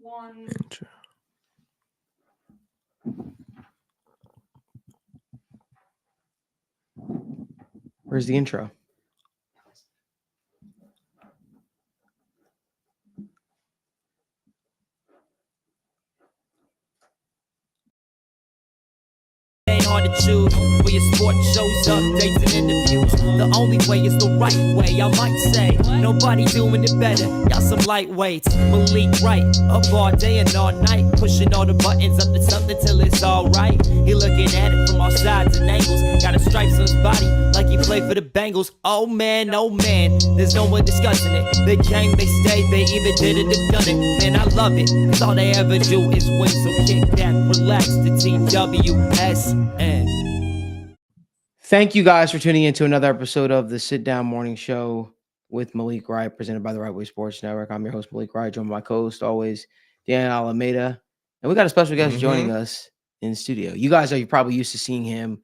Intro. Where's the intro? Hard to choose for your sport shows, updates, and interviews. The only way is the right way, I might say. Nobody doing it better. Y'all some lightweights. Malik Wright, up all day and all night, pushing all the buttons up to something till it's all right. He looking at it from all sides and angles. Got a stripes on his body like he played for the Bengals. Oh man, there's no one discussing it. They came, they stayed, they either did it or done it. Man, I love it, cause all they ever do is win. So kick back, relax, the TWSN. Thank you guys for tuning in to another episode of the Sit Down Morning Show with Malik Wright, presented by the Right Way Sports Network. I'm your host, Malik Wright, joined by my co-host, always, Dan Alameda. And we got a special guest joining us in the studio. You guys are probably used to seeing him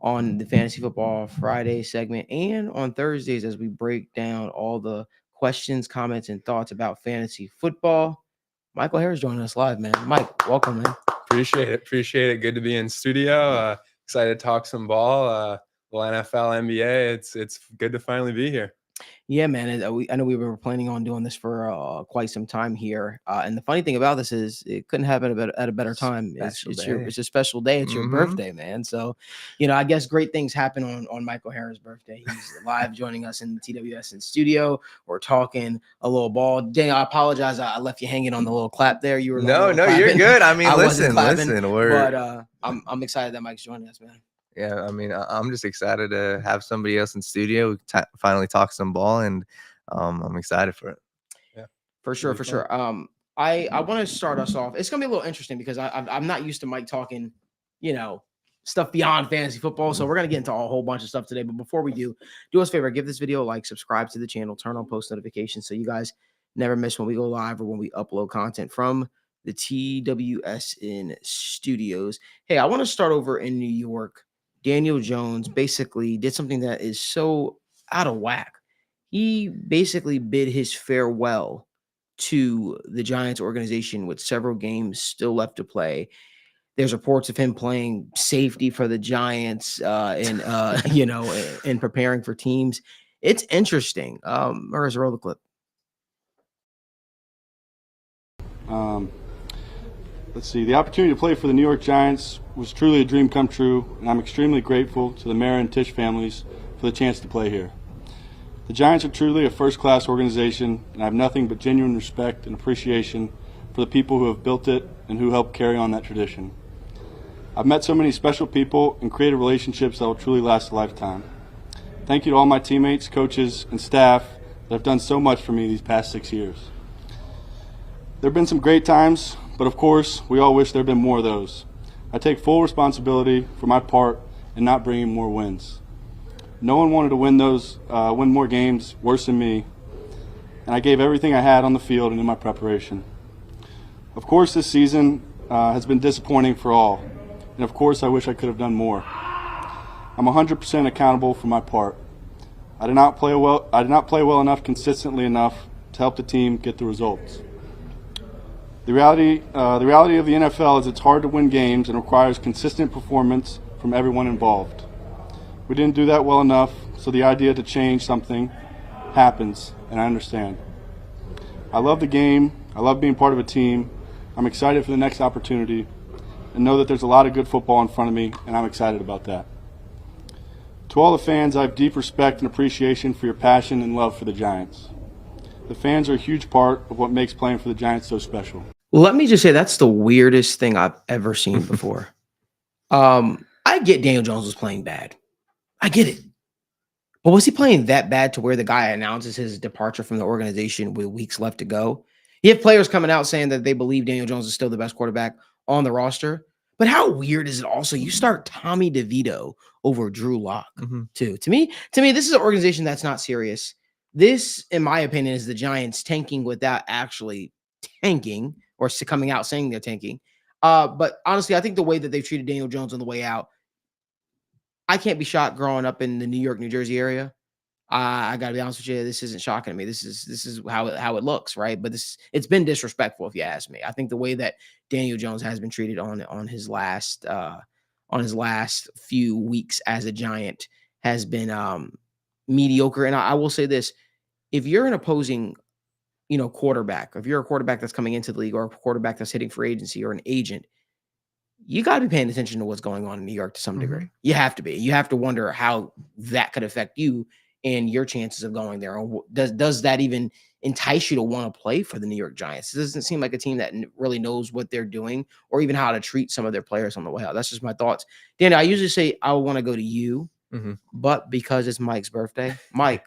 on the Fantasy Football Friday segment and on Thursdays as we break down all the questions, comments, and thoughts about fantasy football. Michael Harris joining us live, man. Mike, welcome, man. Appreciate it. Good to be in studio. Excited to talk some ball. NFL, NBA. It's good to finally be here. Yeah, man. I know we were planning on doing this for quite some time here. And the funny thing about this is it couldn't happen at a better time. It's a special day. It's your birthday, man. So, I guess great things happen on Michael Harris' birthday. He's live joining us in the TWSN studio. We're talking a little ball. Dang, I apologize. I left you hanging on the little clap there. You were no, you're good. I mean, listen. But I'm excited that Mike's joining us, man. Yeah, I mean, I'm just excited to have somebody else in studio. We finally talk some ball, and I'm excited for it. Yeah, for sure. I want to start us off. It's gonna be a little interesting because I'm not used to Mike talking, stuff beyond fantasy football. So we're gonna get into a whole bunch of stuff today. But before we do us a favor, give this video a like, subscribe to the channel, turn on post notifications so you guys never miss when we go live or when we upload content from the TWSN studios. Hey, I want to start over in New York. Daniel Jones basically did something that is so out of whack. He basically bid his farewell to the Giants organization with several games still left to play. There's reports of him playing safety for the Giants and preparing for teams. It's interesting. Where's the roll the clip? Let's see. The opportunity to play for the New York Giants was truly a dream come true, and I'm extremely grateful to the Mara and Tisch families for the chance to play here. The Giants are truly a first-class organization, and I have nothing but genuine respect and appreciation for the people who have built it and who helped carry on that tradition. I've met so many special people and created relationships that will truly last a lifetime. Thank you to all my teammates, coaches, and staff that have done so much for me these past 6 years. There have been some great times, but of course, we all wish there had been more of those. I take full responsibility for my part in not bringing more wins. No one wanted to win more games worse than me, and I gave everything I had on the field and in my preparation. Of course, this season has been disappointing for all, and of course, I wish I could have done more. I'm 100% accountable for my part. I did not play well enough consistently enough to help the team get the results. The reality of the NFL is it's hard to win games and requires consistent performance from everyone involved. We didn't do that well enough, so the idea to change something happens, and I understand. I love the game. I love being part of a team. I'm excited for the next opportunity and know that there's a lot of good football in front of me, and I'm excited about that. To all the fans, I have deep respect and appreciation for your passion and love for the Giants. The fans are a huge part of what makes playing for the Giants so special. Let me just say that's the weirdest thing I've ever seen before. I get Daniel Jones was playing bad. I get it. But was he playing that bad to where the guy announces his departure from the organization with weeks left to go? You have players coming out saying that they believe Daniel Jones is still the best quarterback on the roster. But how weird is it also? You start Tommy DeVito over Drew Lock, too. To me, this is an organization that's not serious. This, in my opinion, is the Giants tanking without actually tanking or coming out saying they're tanking. But honestly, I think the way that they've treated Daniel Jones on the way out, I can't be shocked growing up in the New York, New Jersey area. I gotta be honest with you, this isn't shocking to me. This is how it looks, right? But it's been disrespectful if you ask me. I think the way that Daniel Jones has been treated on his last few weeks as a Giant has been mediocre. And I will say this: if you're an opposing, quarterback, if you're a quarterback that's coming into the league or a quarterback that's hitting free agency or an agent, you got to be paying attention to what's going on in New York to some degree. You have to be. You have to wonder how that could affect you and your chances of going there. Or does that even entice you to want to play for the New York Giants? It doesn't seem like a team that really knows what they're doing or even how to treat some of their players on the way out. That's just my thoughts. Danny, I usually say I want to go to you, but because it's Mike's birthday, Mike,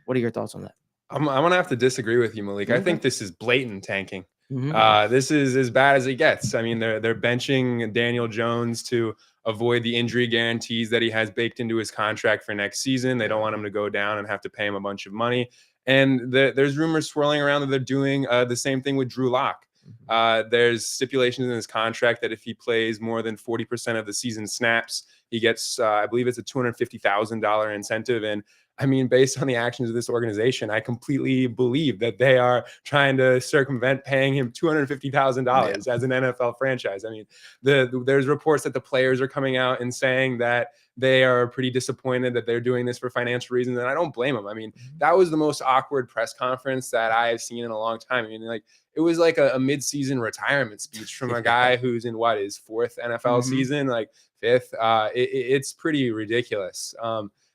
what are your thoughts on that? I'm going to have to disagree with you, Malik. I think this is blatant tanking. This is as bad as it gets. I mean, they're benching Daniel Jones to avoid the injury guarantees that he has baked into his contract for next season. They don't want him to go down and have to pay him a bunch of money. And there's rumors swirling around that they're doing the same thing with Drew Lock. There's stipulations in his contract that if he plays more than 40% of the season snaps, he gets, I believe it's a $250,000 incentive. And I mean, based on the actions of this organization, I completely believe that they are trying to circumvent paying him $250,000 as an NFL franchise. I mean, there's reports that the players are coming out and saying that they are pretty disappointed that they're doing this for financial reasons, and I don't blame them. I mean, that was the most awkward press conference that I have seen in a long time. I mean, like, it was like a mid-season retirement speech from a guy who's in his fourth NFL season, like fifth. It's pretty ridiculous.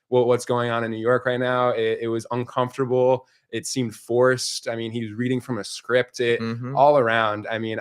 What's going on in New York right now? It was uncomfortable. It seemed forced. I mean, he was reading from a script. All around. I mean,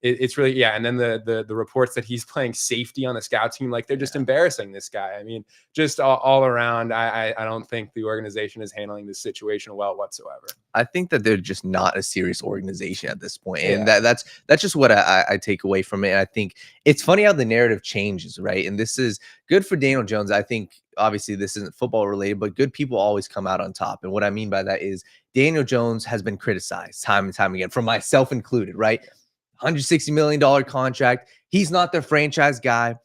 it's really, and then the reports that he's playing safety on the scout team, like they're just embarrassing this guy. I mean, just all around, I don't think the organization is handling this situation well whatsoever. I think that they're just not a serious organization at this point. And that's just what I take away from it. And I think it's funny how the narrative changes, right? And this is good for Daniel Jones. I think obviously this isn't football related, but good people always come out on top. And what I mean by that is Daniel Jones has been criticized time and time again, from myself included, right? $160 million contract. He's not their franchise guy.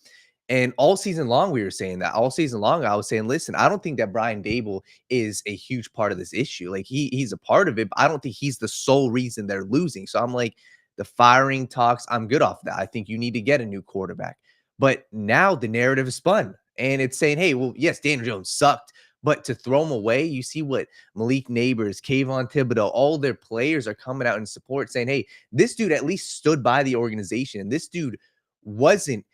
And all season long, we were saying that. All season long, I was saying, listen, I don't think that Brian Dable is a huge part of this issue. Like, he's a part of it, but I don't think he's the sole reason they're losing. So I'm like, the firing talks, I'm good off that. I think you need to get a new quarterback. But now the narrative is spun. And it's saying, hey, well, yes, Daniel Jones sucked. But to throw him away, you see what Malik Neighbors, Kayvon Thibodeau, all their players are coming out in support saying, hey, this dude at least stood by the organization. And this dude wasn't,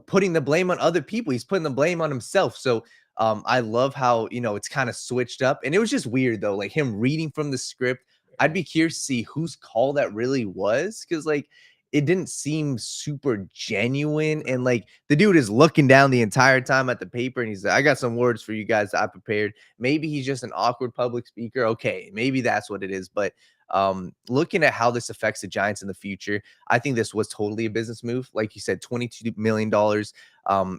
putting the blame on other people. He's putting the blame on himself. So I love how, it's kind of switched up. And it was just weird, though, like him reading from the script. I'd be curious to see whose call that really was, because, like, it didn't seem super genuine. And like the dude is looking down the entire time at the paper and he's like, I got some words for you guys that I prepared. Maybe he's just an awkward public speaker. Okay, maybe that's what it is. But looking at how this affects the Giants in the future, I think this was totally a business move. Like you said, $22 million,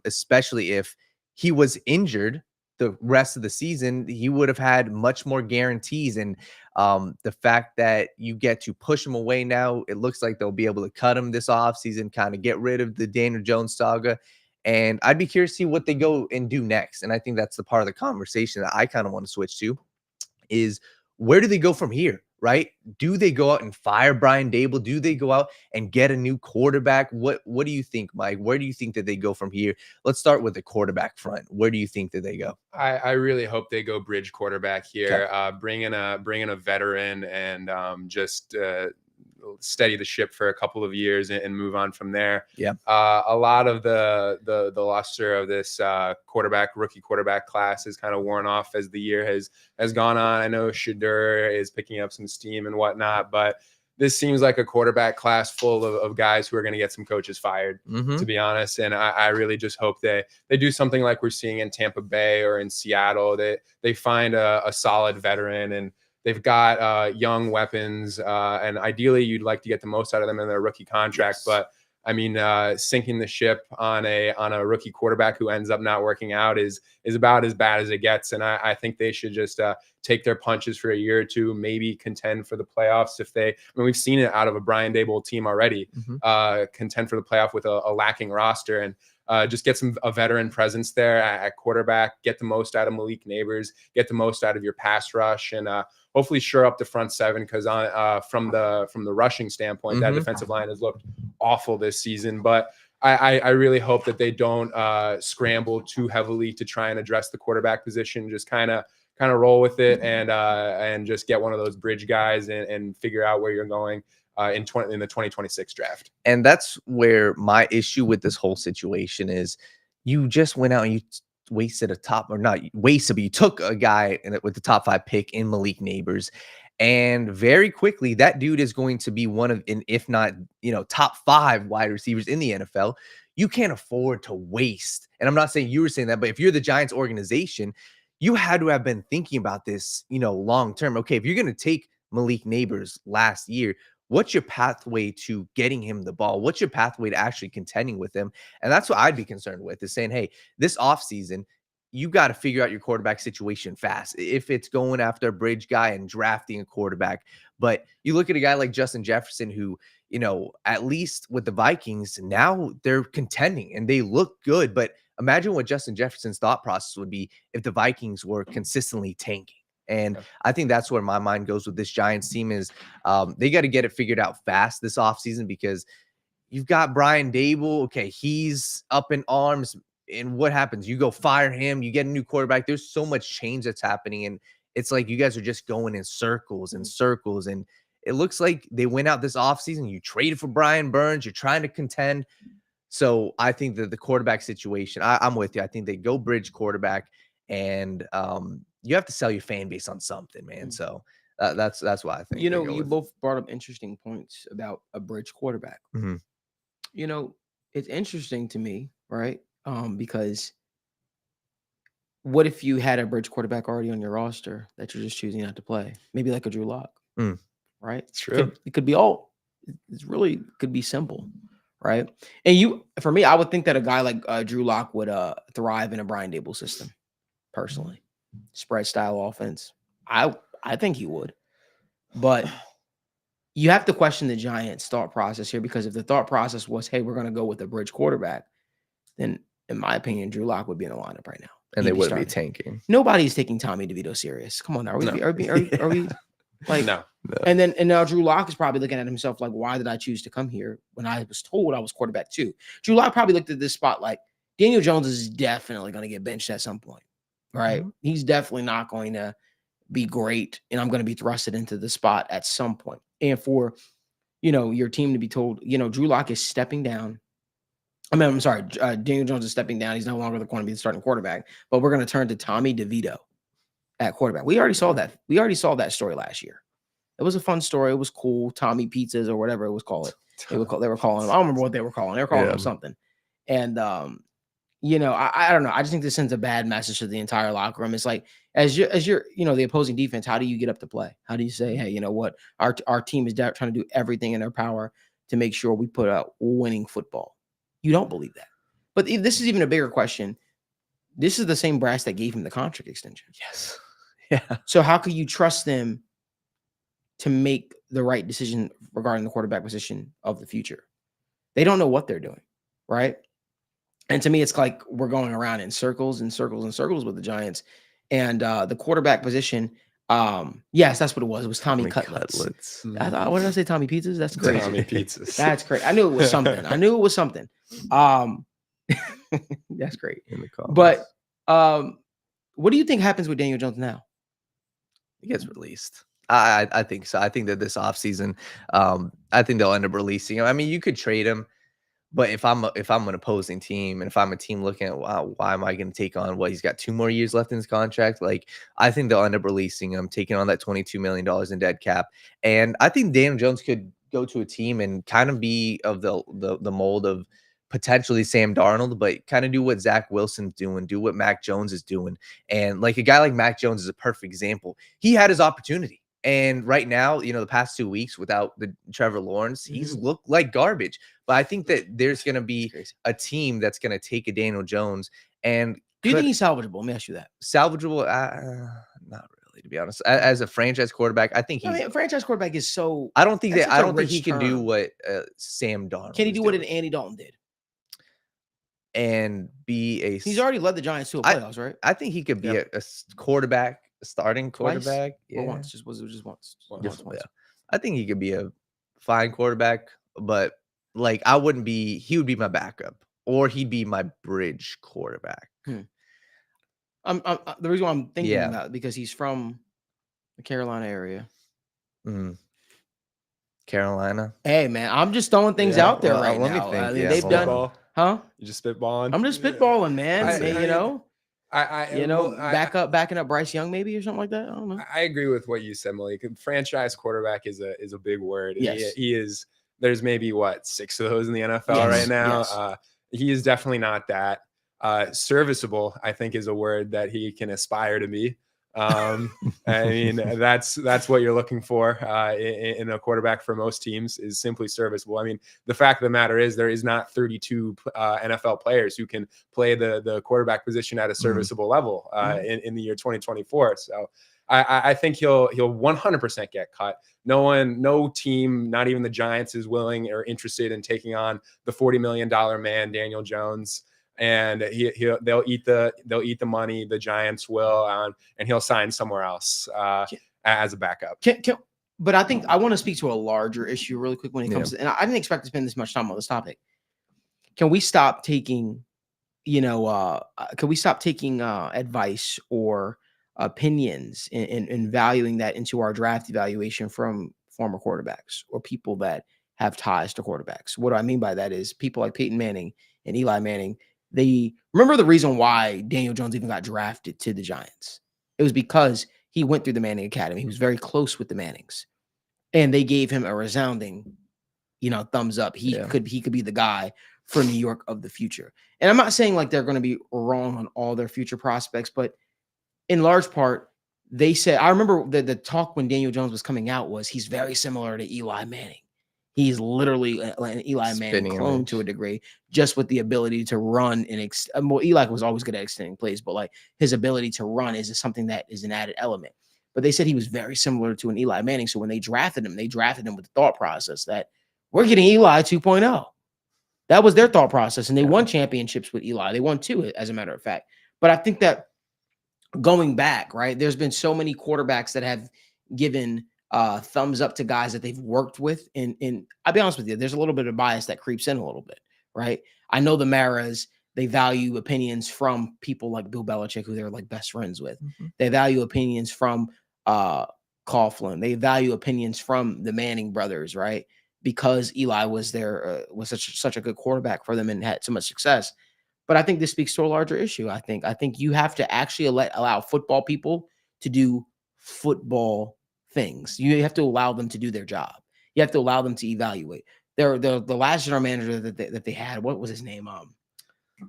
especially if he was injured the rest of the season, he would have had much more guarantees. And the fact that you get to push him away now, it looks like they'll be able to cut him this offseason, kind of get rid of the Daniel Jones saga. And I'd be curious to see what they go and do next. And I think that's the part of the conversation that I kind of want to switch to is, where do they go from here, right? Do they go out and fire Brian Dable? Do they go out and get a new quarterback? What do you think, Mike? Where do you think that they go from here? Let's start with the quarterback front. Where do you think that they go? I really hope they go bridge quarterback here. Okay. Bring in a veteran and just steady the ship for a couple of years and move on from there. Yeah. A lot of the luster of this rookie quarterback class is kind of worn off as the year has gone on. I know Shadur is picking up some steam and whatnot, but this seems like a quarterback class full of guys who are going to get some coaches fired, to be honest. And I really just hope they do something like we're seeing in Tampa Bay or in Seattle. They find a solid veteran, and they've got young weapons, and ideally you'd like to get the most out of them in their rookie contract. Yes. But I mean, sinking the ship on a rookie quarterback who ends up not working out is about as bad as it gets. And I think they should just take their punches for a year or two, maybe contend for the playoffs. We've seen it out of a Brian Dable team already, contend for the playoff with a lacking roster. And just get a veteran presence there at quarterback, get the most out of Malik Neighbors, get the most out of your pass rush, and hopefully shore up the front seven, because from the rushing standpoint, that defensive line has looked awful this season. But I really hope that they don't scramble too heavily to try and address the quarterback position. Just kind of roll with it and just get one of those bridge guys and figure out where you're going in the 2026 draft. And that's where my issue with this whole situation is. You just went out and you wasted but you took a guy with the top 5 pick in Malik Neighbors. And very quickly, that dude is going to be one of, if not, top 5 wide receivers in the NFL. You can't afford to waste. And I'm not saying you were saying that, but if you're the Giants organization, you had to have been thinking about this, long term. Okay, if you're going to take Malik Neighbors last year, what's your pathway to getting him the ball? What's your pathway to actually contending with him? And that's what I'd be concerned with, is saying, hey, this offseason, you got to figure out your quarterback situation fast. If it's going after a bridge guy and drafting a quarterback. But you look at a guy like Justin Jefferson, who, at least with the Vikings, now they're contending and they look good. But imagine what Justin Jefferson's thought process would be if the Vikings were consistently tanking. And I think that's where my mind goes with this Giants team is they got to get it figured out fast this offseason, because you've got Brian Dable. Okay, he's up in arms. And what happens? You go fire him. You get a new quarterback. There's so much change that's happening. And it's like you guys are just going in circles and circles. And it looks like they went out this offseason. You traded for Brian Burns. You're trying to contend. So I think that the quarterback situation, I'm with you. I think they go bridge quarterback, and you have to sell your fan base on something, man. So that's why I think. You both brought up interesting points about a bridge quarterback. Mm-hmm. It's interesting to me, right? Because what if you had a bridge quarterback already on your roster that you're just choosing not to play? Maybe like a Drew Lock, right? It's true. It could be it's really could be simple, right? And for me, I would think that a guy like Drew Lock would thrive in a Brian Dable system, personally. Spread style offense. I think he would. But you have to question the Giants' thought process here, because if the thought process was, hey, we're going to go with a bridge quarterback, then in my opinion, Drew Lock would be in the lineup right now. And they wouldn't be tanking. Nobody's taking Tommy DeVito serious. Come on, are we like No. And now Drew Lock is probably looking at himself like, why did I choose to come here when I was told I was quarterback 2? Drew Lock probably looked at this spot like, Daniel Jones is definitely going to get benched at some point. Right. Mm-hmm. He's definitely not going to be great. And I'm going to be thrusted into the spot at some point. And for, your team to be told, Drew Lock is stepping down. I'm sorry. Daniel Jones is stepping down. He's no longer going to be the starting quarterback, but we're going to turn to Tommy DeVito at quarterback. We already saw that. We already saw that story last year. It was a fun story. It was cool. Tommy Pizzas or whatever it was called. They were calling him. I don't remember what they were calling. They were calling him something. And, I don't know. I just think this sends a bad message to the entire locker room. It's like, as you're, the opposing defense, how do you get up to play? How do you say, hey, you know what? Our team is trying to do everything in their power to make sure we put out winning football. You don't believe that. But this is even a bigger question. This is the same brass that gave him the contract extension. Yes. Yeah. So how could you trust them to make the right decision regarding the quarterback position of the future? They don't know what they're doing, right? And to me, it's like we're going around in circles and circles and circles with the Giants. And the quarterback position, yes, that's what it was. It was Tommy Cutlets. I thought, what did I say? Tommy Pizzas? That's crazy. Tommy Pizzas. That's great. I knew it was something. That's great. But what do you think happens with Daniel Jones now? He gets released. I think so. I think that this offseason, I think they'll end up releasing him. I mean, you could trade him. But if I'm an opposing team, and if I'm a team looking at, wow, why am I going to take on what he's got 2 more years left in his contract? Like, I think they'll end up releasing him, taking on that $22 million in dead cap. And I think Daniel Jones could go to a team and kind of be of the mold of potentially Sam Darnold, but kind of do what Zach Wilson's doing, do what Mac Jones is doing. And like a guy like Mac Jones is a perfect example. He had his opportunity. And right now, the past 2 weeks without the Trevor Lawrence, he's looked like garbage. But I think that there's going to be a team that's going to take a Daniel Jones. And do you think he's salvageable? Let me ask you that. Salvageable? Not really, to be honest. As a franchise quarterback, I think he's. A franchise quarterback is so. I don't think he can do what Sam Darnold. Can he do what Andy Dalton did? and be a. He's already led the Giants to a playoffs, right? I think he could be a quarterback, a starting quarterback. Or once, was it just once? Once. I think he could be a fine quarterback, but like he would be my backup, or he'd be my bridge quarterback. The reason why I'm thinking about it, because he's from the Carolina area. Carolina. Hey man, I'm just throwing things out there right let now. me think. I mean, they've done, huh? You just spitballing. I'm just spitballing, man. Backing up Bryce Young, maybe, or something like that. I don't know. I agree with what you said, Malik. Franchise quarterback is a big word. Yes. He is. There's maybe 6 of those in the NFL right now. Yes. He is definitely not that. Serviceable, I think, is a word that he can aspire to be. I mean, that's what you're looking for in a quarterback for most teams, is simply serviceable. I mean, the fact of the matter is there is not 32 NFL players who can play the quarterback position at a serviceable level in the year 2024. So I think he'll 100% get cut. No team, not even the Giants, is willing or interested in taking on the $40 million man, Daniel Jones. And they'll eat the money. The Giants will, and he'll sign somewhere else as a backup. But I think I want to speak to a larger issue really quick when it comes to, and I didn't expect to spend this much time on this topic. Can we stop taking, advice or opinions and valuing that into our draft evaluation from former quarterbacks or people that have ties to quarterbacks? What do I mean by that is people like Peyton Manning and Eli Manning. They remember the reason why Daniel Jones even got drafted to the Giants. It was because he went through the Manning Academy. He was very close with the Mannings, and they gave him a resounding, thumbs up. He could be the guy for New York of the future. And I'm not saying like they're going to be wrong on all their future prospects, but in large part, they said, I remember the talk when Daniel Jones was coming out was he's very similar to Eli Manning. He's literally an Eli Manning clone to a degree, just with the ability to run and Eli was always good at extending plays, but like his ability to run is something that is an added element. But they said he was very similar to an Eli Manning. So when they drafted him with the thought process that we're getting Eli 2.0. That was their thought process, and they won championships with Eli. They won 2, as a matter of fact. But I think that going back, right, there's been so many quarterbacks that have given thumbs up to guys that they've worked with. And I'll be honest with you, there's a little bit of bias that creeps in a little bit, right? I know the Maras, they value opinions from people like Bill Belichick, who they're like best friends with. They value opinions from Coughlin. They value opinions from the Manning brothers, right? Because Eli was there, was such a good quarterback for them and had so much success. But I think this speaks to a larger issue. I think you have to actually allow football people to do football things. You have to allow them to do their job. You have to allow them to evaluate. The last general manager that they had, what was his name?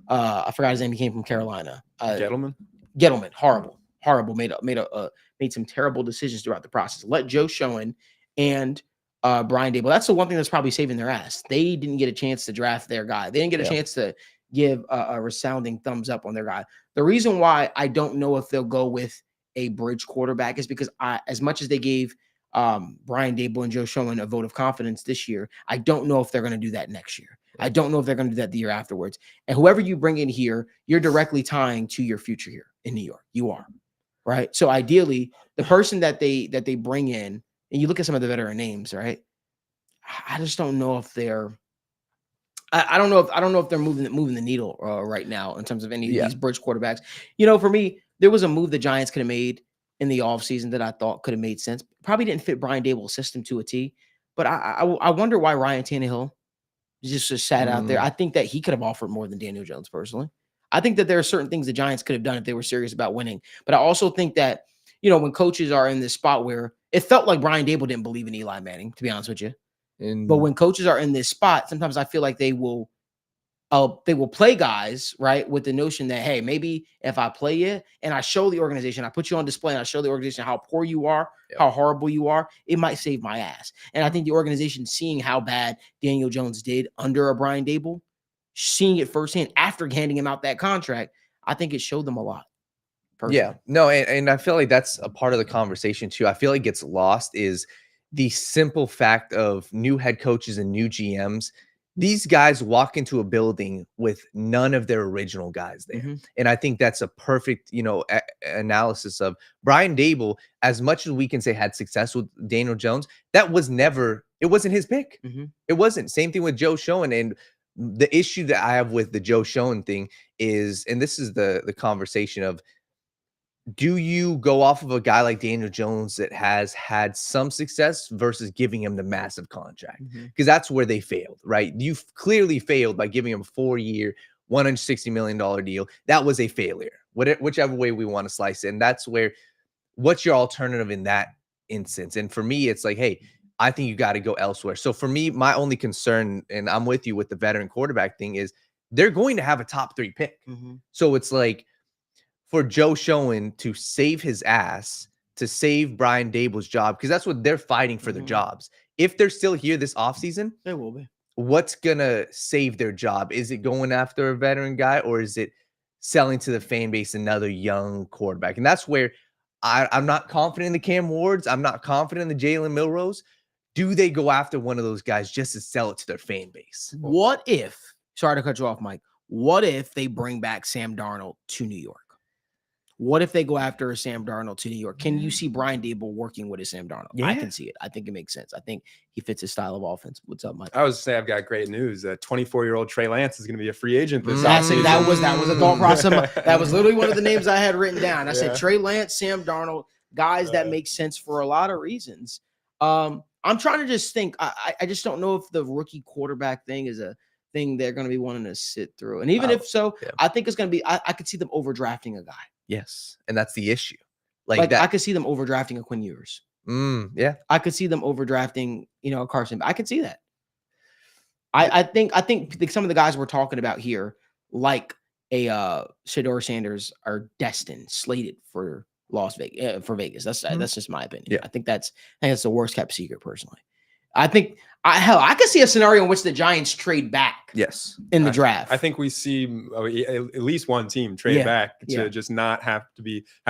I forgot his name. He came from Carolina. Gettleman. Horrible. Made some terrible decisions throughout the process. Let Joe Schoen and Brian Daboll. That's the one thing that's probably saving their ass. They didn't get a chance to draft their guy. They didn't get a chance to give a resounding thumbs up on their guy. The reason why I don't know if they'll go with a bridge quarterback is because as much as they gave Brian Daboll and Joe Schoen a vote of confidence this year, I don't know if they're going to do that next year. I don't know if they're going to do that the year afterwards. And whoever you bring in here, you're directly tying to your future here in New York. You are, right? So ideally, the person that they bring in, and you look at some of the veteran names, right? I just don't know if they're. I don't know if they're moving the needle right now in terms of any of these bridge quarterbacks. For me, there was a move the Giants could have made in the offseason that I thought could have made sense. Probably didn't fit Brian Daboll's system to a T, but I wonder why Ryan Tannehill just sat out there. I think that he could have offered more than Daniel Jones personally. I think that there are certain things the Giants could have done if they were serious about winning. But I also think that, when coaches are in this spot where it felt like Brian Daboll didn't believe in Eli Manning, to be honest with you. But when coaches are in this spot, sometimes I feel like they will play guys, right, with the notion that, hey, maybe if I play you and I show the organization, I put you on display and I show the organization how poor you are, how horrible you are, it might save my ass. And I think the organization, seeing how bad Daniel Jones did under a Brian Daboll, seeing it firsthand after handing him out that contract, I think it showed them a lot. Personally. Yeah, no, and I feel like that's a part of the conversation too. I feel like gets lost is the simple fact of new head coaches and new GMs these guys walk into a building with none of their original guys there. And I think that's a perfect, analysis of Brian Daboll. As much as we can say had success with Daniel Jones, it wasn't his pick. It wasn't. Same thing with Joe Schoen. And the issue that I have with the Joe Schoen thing is, and this is the conversation of, do you go off of a guy like Daniel Jones that has had some success versus giving him the massive contract? Because that's where they failed, right? You've clearly failed by giving him a 4-year, $160 million deal. That was a failure, whichever way we want to slice it. And that's where, what's your alternative in that instance? And for me, it's like, hey, I think you got to go elsewhere. So for me, my only concern, and I'm with you with the veteran quarterback thing, is they're going to have a top 3 pick. So it's like, for Joe Schoen to save his ass, to save Brian Daboll's job, because that's what they're fighting for their jobs. If they're still here this offseason, they will be. What's going to save their job? Is it going after a veteran guy, or is it selling to the fan base another young quarterback? And that's where I'm not confident in the Cam Wards. I'm not confident in the Jalen Milrose. Do they go after one of those guys just to sell it to their fan base? What if, sorry to cut you off, Mike, what if they bring back Sam Darnold to New York? What if they go after a Sam Darnold to New York? Can you see Brian Daboll working with a Sam Darnold? Yeah. I can see it. I think it makes sense. I think he fits his style of offense. What's up, Mike? I was saying I've got great news. 24-year-old Trey Lance is going to be a free agent this That offseason. was a thought process. That was literally one of the names I had written down. I said Trey Lance, Sam Darnold, guys that make sense for a lot of reasons. I'm trying to just think. I just don't know if the rookie quarterback thing is a thing they're going to be wanting to sit through. And even if so, I think it's going to be. I could see them overdrafting a guy. Yes, and that's the issue. Like that. I could see them overdrafting a Quinn Ewers. Yeah, I could see them overdrafting, a Carson. I could see that. I think some of the guys we're talking about here, like a Shedeur Sanders, are slated for Las Vegas, for Vegas. That's just my opinion. Yeah. I think that's the worst kept secret personally. I think I could see a scenario in which the Giants trade back. Yes, in the draft. I think we see at least one team trade back to just not have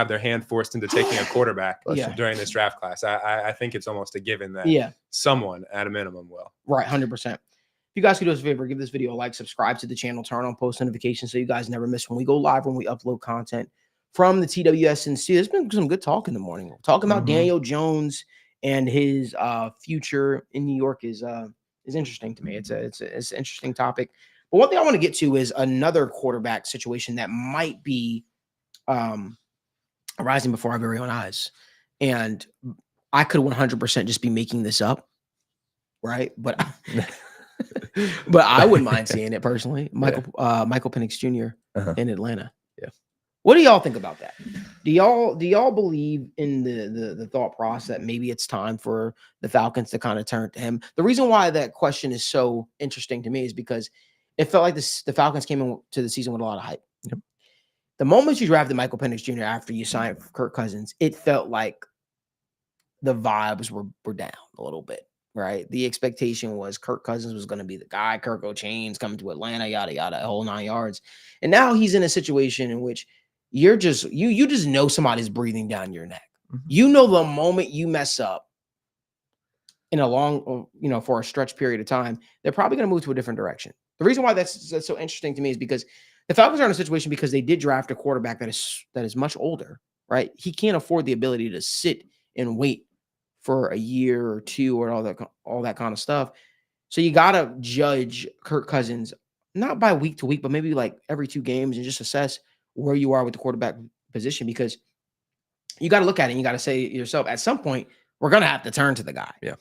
their hand forced into taking a quarterback during this draft class. I think it's almost a given that someone at a minimum will. Right, 100%. If you guys could do us a favor, give this video a like, subscribe to the channel, turn on post notifications so you guys never miss when we go live, when we upload content from the TWSN'S. There's been some good talk in the morning. We're talking about Daniel Jones and his future in New York is interesting to me. It's an interesting topic. But one thing I want to get to is another quarterback situation that might be arising before our very own eyes. And I could 100% just be making this up, right? But but I wouldn't mind seeing it personally. Michael Penix Jr. In Atlanta. Yeah. What do y'all think about that? Do y'all believe in the thought process that maybe it's time for the Falcons to kind of turn to him? The reason why that question is so interesting to me is because it felt like the Falcons came into the season with a lot of hype. Yep. The moment you drafted Michael Penix Jr. after you signed for Kirk Cousins, it felt like the vibes were down a little bit, right? The expectation was Kirk Cousins was going to be the guy, Kirk O'Chain's coming to Atlanta, yada, yada, a whole 9 yards. And now he's in a situation in which you just know somebody's breathing down your neck. You know, the moment you mess up in a long, for a stretch period of time, they're probably going to move to a different direction. The reason why that's so interesting to me is because the Falcons are in a situation because they did draft a quarterback that is much older, right? He can't afford the ability to sit and wait for a year or two or all that kind of stuff. So you got to judge Kirk Cousins not by week to week, but maybe like every 2 games and just assess where you are with the quarterback position, because you got to look at it and you got to say to yourself, at some point, we're going to have to turn to the guy. Yeah.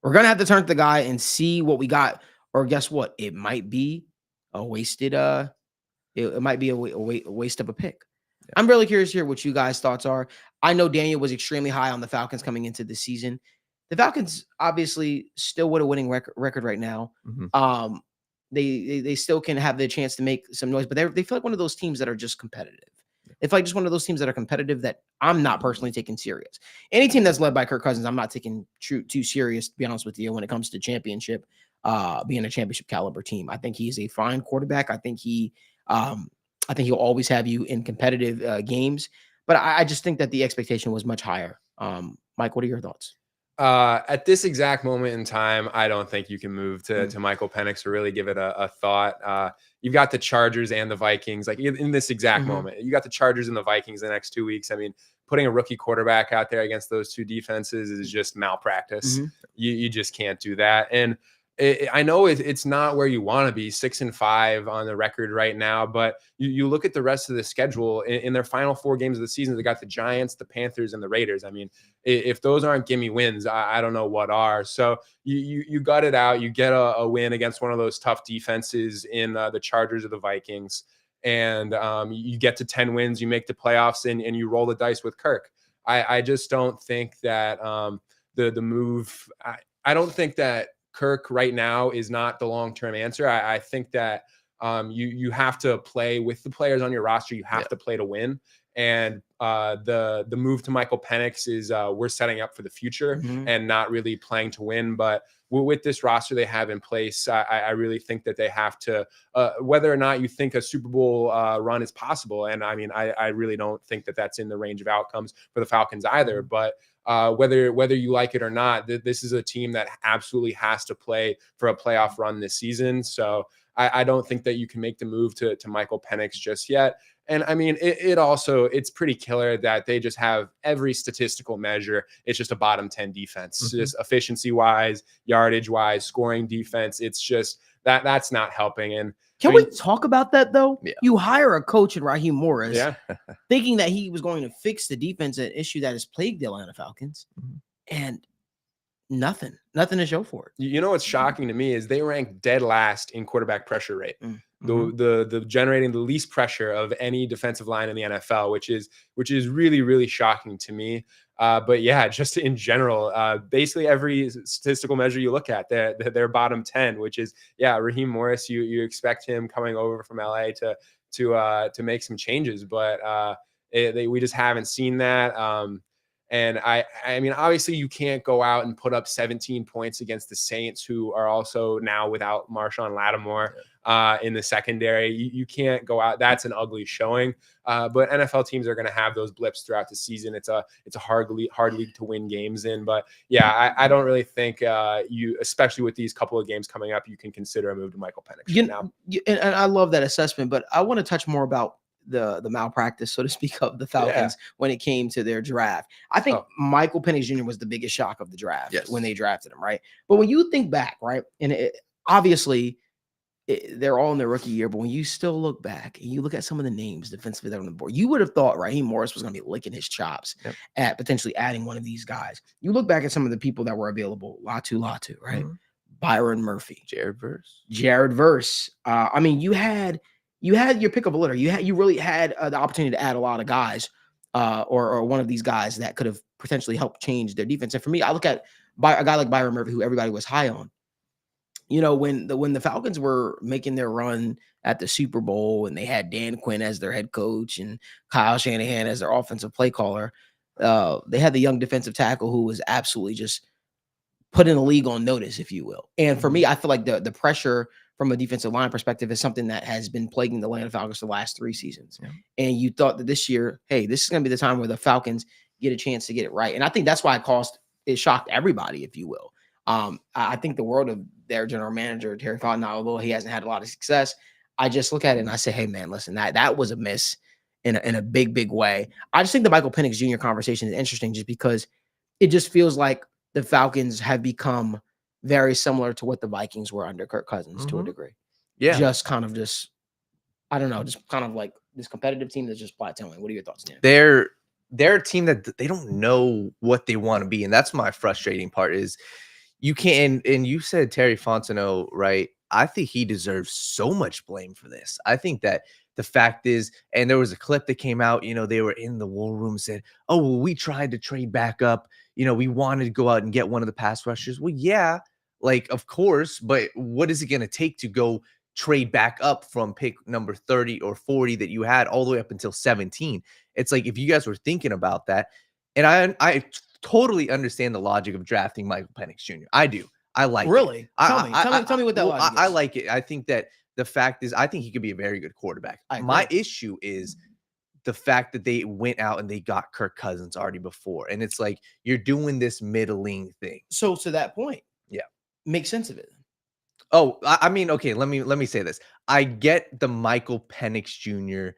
We're going to have to turn to the guy and see what we got. Or guess what? It might be a wasted, it might be a waste of a pick. Yeah. I'm really curious to hear what you guys' thoughts are. I know Daniel was extremely high on the Falcons coming into the season. The Falcons obviously still with a winning record right now. They still can have the chance to make some noise, but they feel like one of those teams that are just competitive. They feel like just one of those teams that are competitive that I'm not personally taking serious. Any team that's led by Kirk Cousins, I'm not taking too serious, to be honest with you, when it comes to championship, being a championship caliber team. I think he's a fine quarterback. I think he'll always have you in competitive games, but I just think that the expectation was much higher. Mike, what are your thoughts? At this exact moment in time, I don't think you can move to Michael Penix or really give it a thought. You've got the Chargers and the Vikings, like in this exact moment. You got the Chargers and the Vikings the next 2 weeks. I mean, putting a rookie quarterback out there against those two defenses is just malpractice. You just can't do that. And I know it's not where you want to be, 6-5 on the record right now, but you look at the rest of the schedule in their final 4 games of the season. They got the Giants, the Panthers, and the Raiders. I mean, if those aren't gimme wins, I don't know what are. So you gut it out. You get a win against one of those tough defenses in the Chargers or the Vikings, and you get to 10 wins. You make the playoffs, and you roll the dice with Kirk. I just don't think that the move. I don't think that Kirk right now is not the long-term answer. I think that you have to play with the players on your roster. You have to play to win. And the move to Michael Penix is we're setting up for the future and not really playing to win. But with this roster they have in place, I really think that they have to, whether or not you think a Super Bowl run is possible. And I mean, I really don't think that that's in the range of outcomes for the Falcons either. But whether you like it or not, this is a team that absolutely has to play for a playoff run this season. So I don't think that you can make the move to Michael Penix just yet. And I mean, it's pretty killer that they just have every statistical measure. It's just a bottom 10 defense, just efficiency wise, yardage wise, scoring defense. It's just that's not helping. And can we talk about that though? Yeah. You hire a coach in Raheem Morris, thinking that he was going to fix the defense, an issue that has plagued the Atlanta Falcons, and nothing to show for it. You know what's shocking to me is they rank dead last in quarterback pressure rate. The generating the least pressure of any defensive line in the NFL, which is really, really shocking to me. But yeah, just in general, basically every statistical measure you look at, they're bottom 10, which is Raheem Morris. You expect him coming over from LA to make some changes, but we just haven't seen that. And I mean, obviously you can't go out and put up 17 points against the Saints, who are also now without Marshawn Lattimore in the secondary. You can't go out. That's an ugly showing. But NFL teams are going to have those blips throughout the season. It's a hard league to win games in. But yeah, I don't really think especially with these couple of games coming up, you can consider a move to Michael Penix now. And I love that assessment, but I want to touch more about the malpractice, so to speak, of the Falcons when it came to their draft. I think Michael Penix Jr. was the biggest shock of the draft when they drafted him, right? But when you think back, right, and obviously they're all in their rookie year, but when you still look back and you look at some of the names defensively that are on the board, you would have thought Raheem Morris was going to be licking his chops at potentially adding one of these guys. You look back at some of the people that were available, Latu, right? Byron Murphy, Jared Verse. I mean, you had your pick of a litter. You really had the opportunity to add a lot of guys, or one of these guys that could have potentially helped change their defense. And for me, I look at a guy like Byron Murphy, who everybody was high on. You know, when the Falcons were making their run at the Super Bowl and they had Dan Quinn as their head coach and Kyle Shanahan as their offensive play caller, they had the young defensive tackle who was absolutely just put in the league on notice, if you will. And for me, I feel like the pressure from a defensive line perspective is something that has been plaguing the Atlanta Falcons the last 3 seasons. And you thought that this year, hey, this is going to be the time where the Falcons get a chance to get it right. And I think that's why it shocked everybody, if you will. I think the world of their general manager, Terry Fontenot, although he hasn't had a lot of success, I just look at it and I say, hey, man, listen, that was a miss in a big, big way. I just think the Michael Penix Jr. conversation is interesting just because it just feels like the Falcons have become very similar to what the Vikings were under Kirk Cousins to a degree. Yeah. Just kind of I don't know, just kind of like this competitive team that's just plateauing. What are your thoughts, Dan? They're a team that they don't know what they want to be. And that's my frustrating part is you can't, and you said Terry Fontenot, right? I think he deserves so much blame for this. I think that the fact is, and there was a clip that came out, they were in the war room, said, oh, well, we tried to trade back up. We wanted to go out and get one of the pass rushers. Well, yeah, like, of course, but what is it going to take to go trade back up from pick number 30 or 40 that you had all the way up until 17? It's like, if you guys were thinking about that, and I totally understand the logic of drafting Michael Penix Jr. I do. I like really? it. Tell me what that logic is. I like it. I think that the fact is, I think he could be a very good quarterback. My issue is the fact that they went out and they got Kirk Cousins already before. And it's like, you're doing this middling thing. So to that point, yeah, make sense of it. Oh, I mean, okay, let me say this. I get the Michael Penix Jr.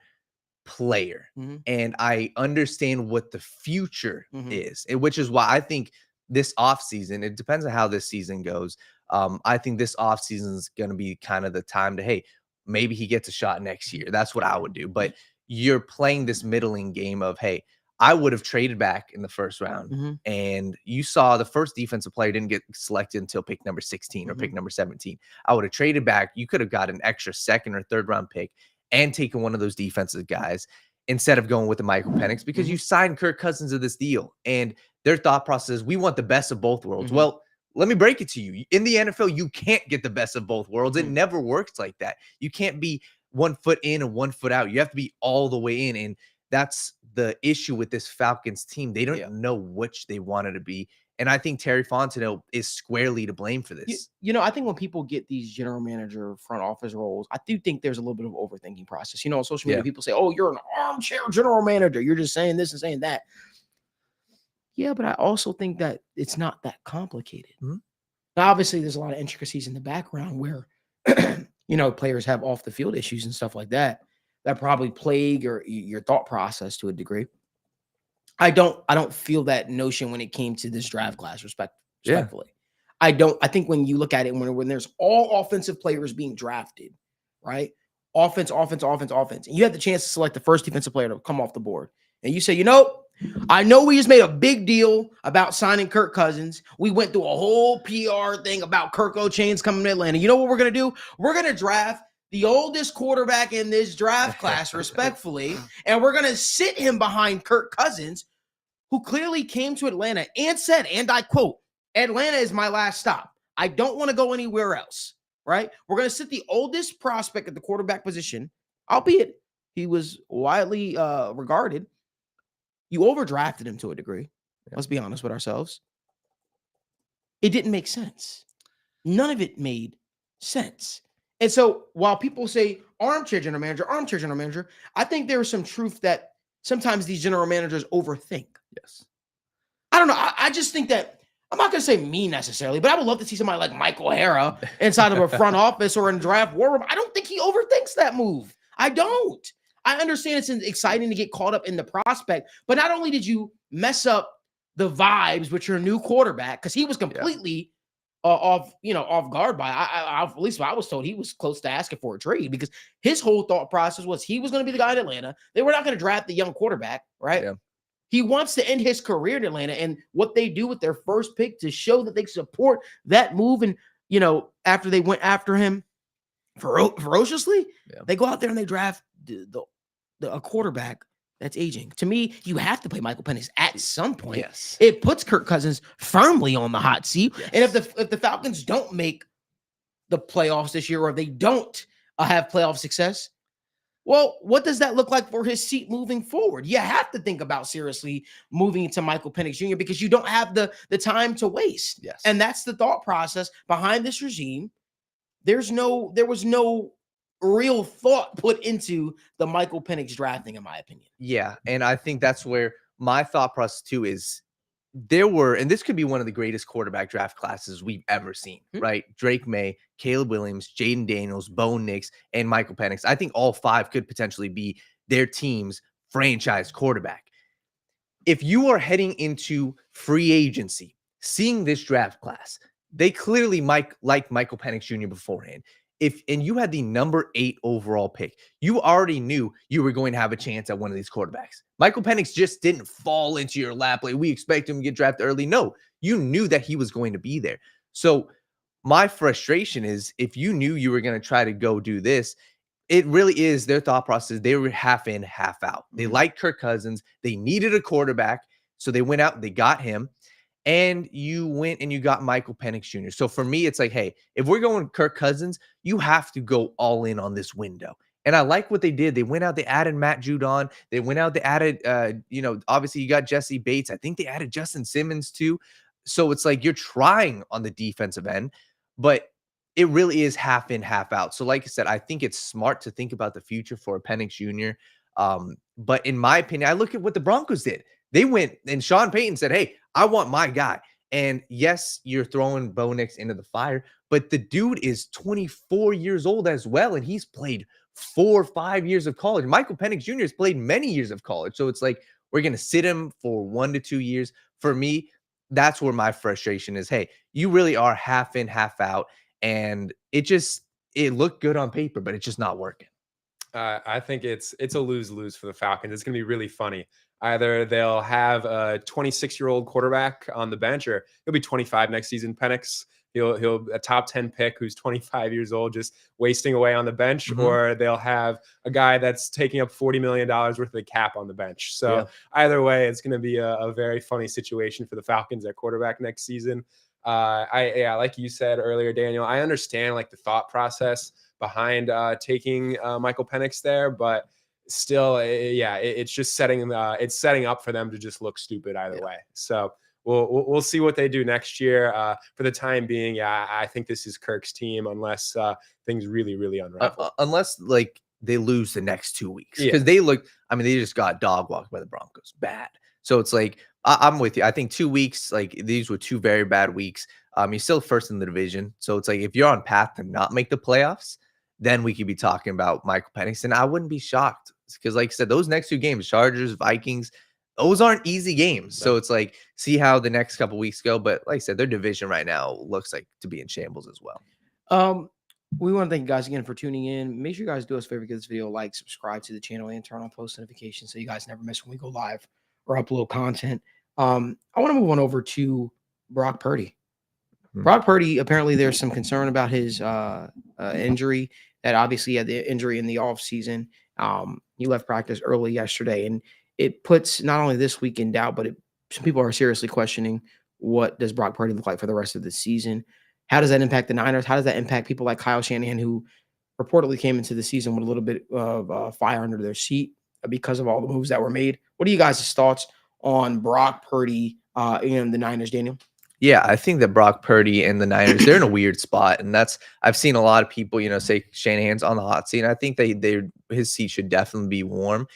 player, and I understand what the future is, which is why I think this offseason, it depends on how this season goes. I think this offseason is going to be kind of the time to, hey, maybe he gets a shot next year. That's what I would do. But you're playing this middling game of, hey, I would have traded back in the first round. And you saw the first defensive player didn't get selected until pick number 16 or pick number 17. I would have traded back. You could have got an extra second or third round pick and taken one of those defensive guys instead of going with the Michael Penix, because you signed Kirk Cousins to this deal. And their thought process is, we want the best of both worlds. Well, let me break it to you. In the NFL, you can't get the best of both worlds. It never works like that. You can't be 1 foot in and 1 foot out. You have to be all the way in. And that's the issue with this Falcons team. They don't know which they wanted to be. And I think Terry Fontenot is squarely to blame for this. You know, I think when people get these general manager front office roles, I do think there's a little bit of overthinking process. You know, on social media, people say, oh, you're an armchair general manager. You're just saying this and saying that. Yeah, but I also think that it's not that complicated. Now, obviously, there's a lot of intricacies in the background where, you know, players have off the field issues and stuff like that probably plague your thought process to a degree. I don't feel that notion when it came to this draft class, respectfully. I think when you look at it, when there's all offensive players being drafted, right? Offense. And you have the chance to select the first defensive player to come off the board. And you say, you know, I know we just made a big deal about signing Kirk Cousins. We went through a whole PR thing about Kirk O'Chain's coming to Atlanta. You know what we're going to do? We're going to draft the oldest quarterback in this draft class, respectfully, and we're going to sit him behind Kirk Cousins, who clearly came to Atlanta and said, and I quote, Atlanta is my last stop. I don't want to go anywhere else, right? We're going to sit the oldest prospect at the quarterback position, albeit he was widely regarded. You overdrafted him to a degree. Let's be honest with ourselves. It didn't make sense. None of it made sense. And so while people say armchair general manager, I think there is some truth that sometimes these general managers overthink. Yes. I don't know. I just think that, I'm not going to say me necessarily, but I would love to see somebody like Michael Hara inside of a front office or in a draft war room. I don't think he overthinks that move. I don't. I understand it's exciting to get caught up in the prospect, but not only did you mess up the vibes with your new quarterback, because he was completely off guard by, at least I was told he was close to asking for a trade, because his whole thought process was he was going to be the guy in Atlanta. They were not going to draft the young quarterback, right? Yeah. He wants to end his career in Atlanta, and what they do with their first pick to show that they support that move, and, you know, after they went after him ferociously, they go out there and they draft a quarterback that's aging. To me, you have to play Michael Penix at some point. Yes. It puts Kirk Cousins firmly on the hot seat. Yes. And if the Falcons don't make the playoffs this year, or if they don't have playoff success, well, what does that look like for his seat moving forward? You have to think about seriously moving to Michael Penix Jr. because you don't have the time to waste. Yes. And that's the thought process behind this regime. There was no real thought put into the Michael Penix drafting, in my opinion. Yeah, and I think that's where my thought process too is. And this could be one of the greatest quarterback draft classes we've ever seen, right? Drake May, Caleb Williams, Jaden Daniels, Bo Nix, and Michael Penix. I think all five could potentially be their team's franchise quarterback. If you are heading into free agency, seeing this draft class, they clearly like Michael Penix Jr. beforehand. And you had the number 8 overall pick, you already knew you were going to have a chance at one of these quarterbacks. Michael Penix just didn't fall into your lap like we expect him to get drafted early. No, you knew that he was going to be there. So my frustration is, if you knew you were going to try to go do this, it really is their thought process. They were half in, half out. They liked Kirk Cousins. They needed a quarterback. So they went out and they got him. And you went and you got Michael Penix Jr. So for me, it's like, hey, if we're going Kirk Cousins, you have to go all in on this window. And I like what they did. They went out, they added Matt Judon. They went out, they added, obviously you got Jesse Bates. I think they added Justin Simmons too. So it's like you're trying on the defensive end, but it really is half in, half out. So like I said, I think it's smart to think about the future for Penix Jr. But in my opinion, I look at what the Broncos did. They went and Sean Payton said, hey, I want my guy. And yes, you're throwing Bo Nix into the fire, but the dude is 24 years old as well. And he's played 4 or 5 years of college. Michael Penix Jr. has played many years of college. So it's like, we're going to sit him for 1 to 2 years. For me, that's where my frustration is. Hey, you really are half in, half out. And it looked good on paper, but it's just not working. I think it's a lose-lose for the Falcons. It's going to be really funny. Either they'll have a 26-year-old quarterback on the bench, or he'll be 25 next season. Penix, he'll a top 10 pick who's 25 years old, just wasting away on the bench, or they'll have a guy that's taking up $40 million worth of the cap on the bench. So either way, it's going to be a very funny situation for the Falcons at quarterback next season. Like you said earlier, Daniel, I understand like the thought process behind taking Michael Penix there, but still, it's just setting up for them to just look stupid either way. So we'll see what they do next year. For the time being, I think this is Kirk's team unless things really, really unravel. Unless like they lose the next 2 weeks, because they just got dog walked by the Broncos bad. So it's like I'm with you. I think 2 weeks, like these were 2 very bad weeks. You're still first in the division, so it's like if you're on path to not make the playoffs, then we could be talking about Michael Penix. And I wouldn't be shocked because, like I said, those next 2 games, Chargers, Vikings, those aren't easy games. So it's like, see how the next couple weeks go. But like I said, their division right now looks like to be in shambles as well. We want to thank you guys again for tuning in. Make sure you guys do us a favor, give this video a like, subscribe to the channel, and turn on post notifications so you guys never miss when we go live or upload content. I want to move on over to Brock Purdy. Brock Purdy, apparently there's some concern about his injury. That obviously had the injury in the offseason. He left practice early yesterday, and it puts not only this week in doubt, but some people are seriously questioning what does Brock Purdy look like for the rest of the season. How does that impact the Niners? How does that impact people like Kyle Shanahan, who reportedly came into the season with a little bit of fire under their seat because of all the moves that were made? What are you guys' thoughts on Brock Purdy and the Niners, Daniel? Yeah, I think that Brock Purdy and the Niners, they're in a weird spot. And I've seen a lot of people, say Shanahan's on the hot seat. And I think his seat should definitely be warm.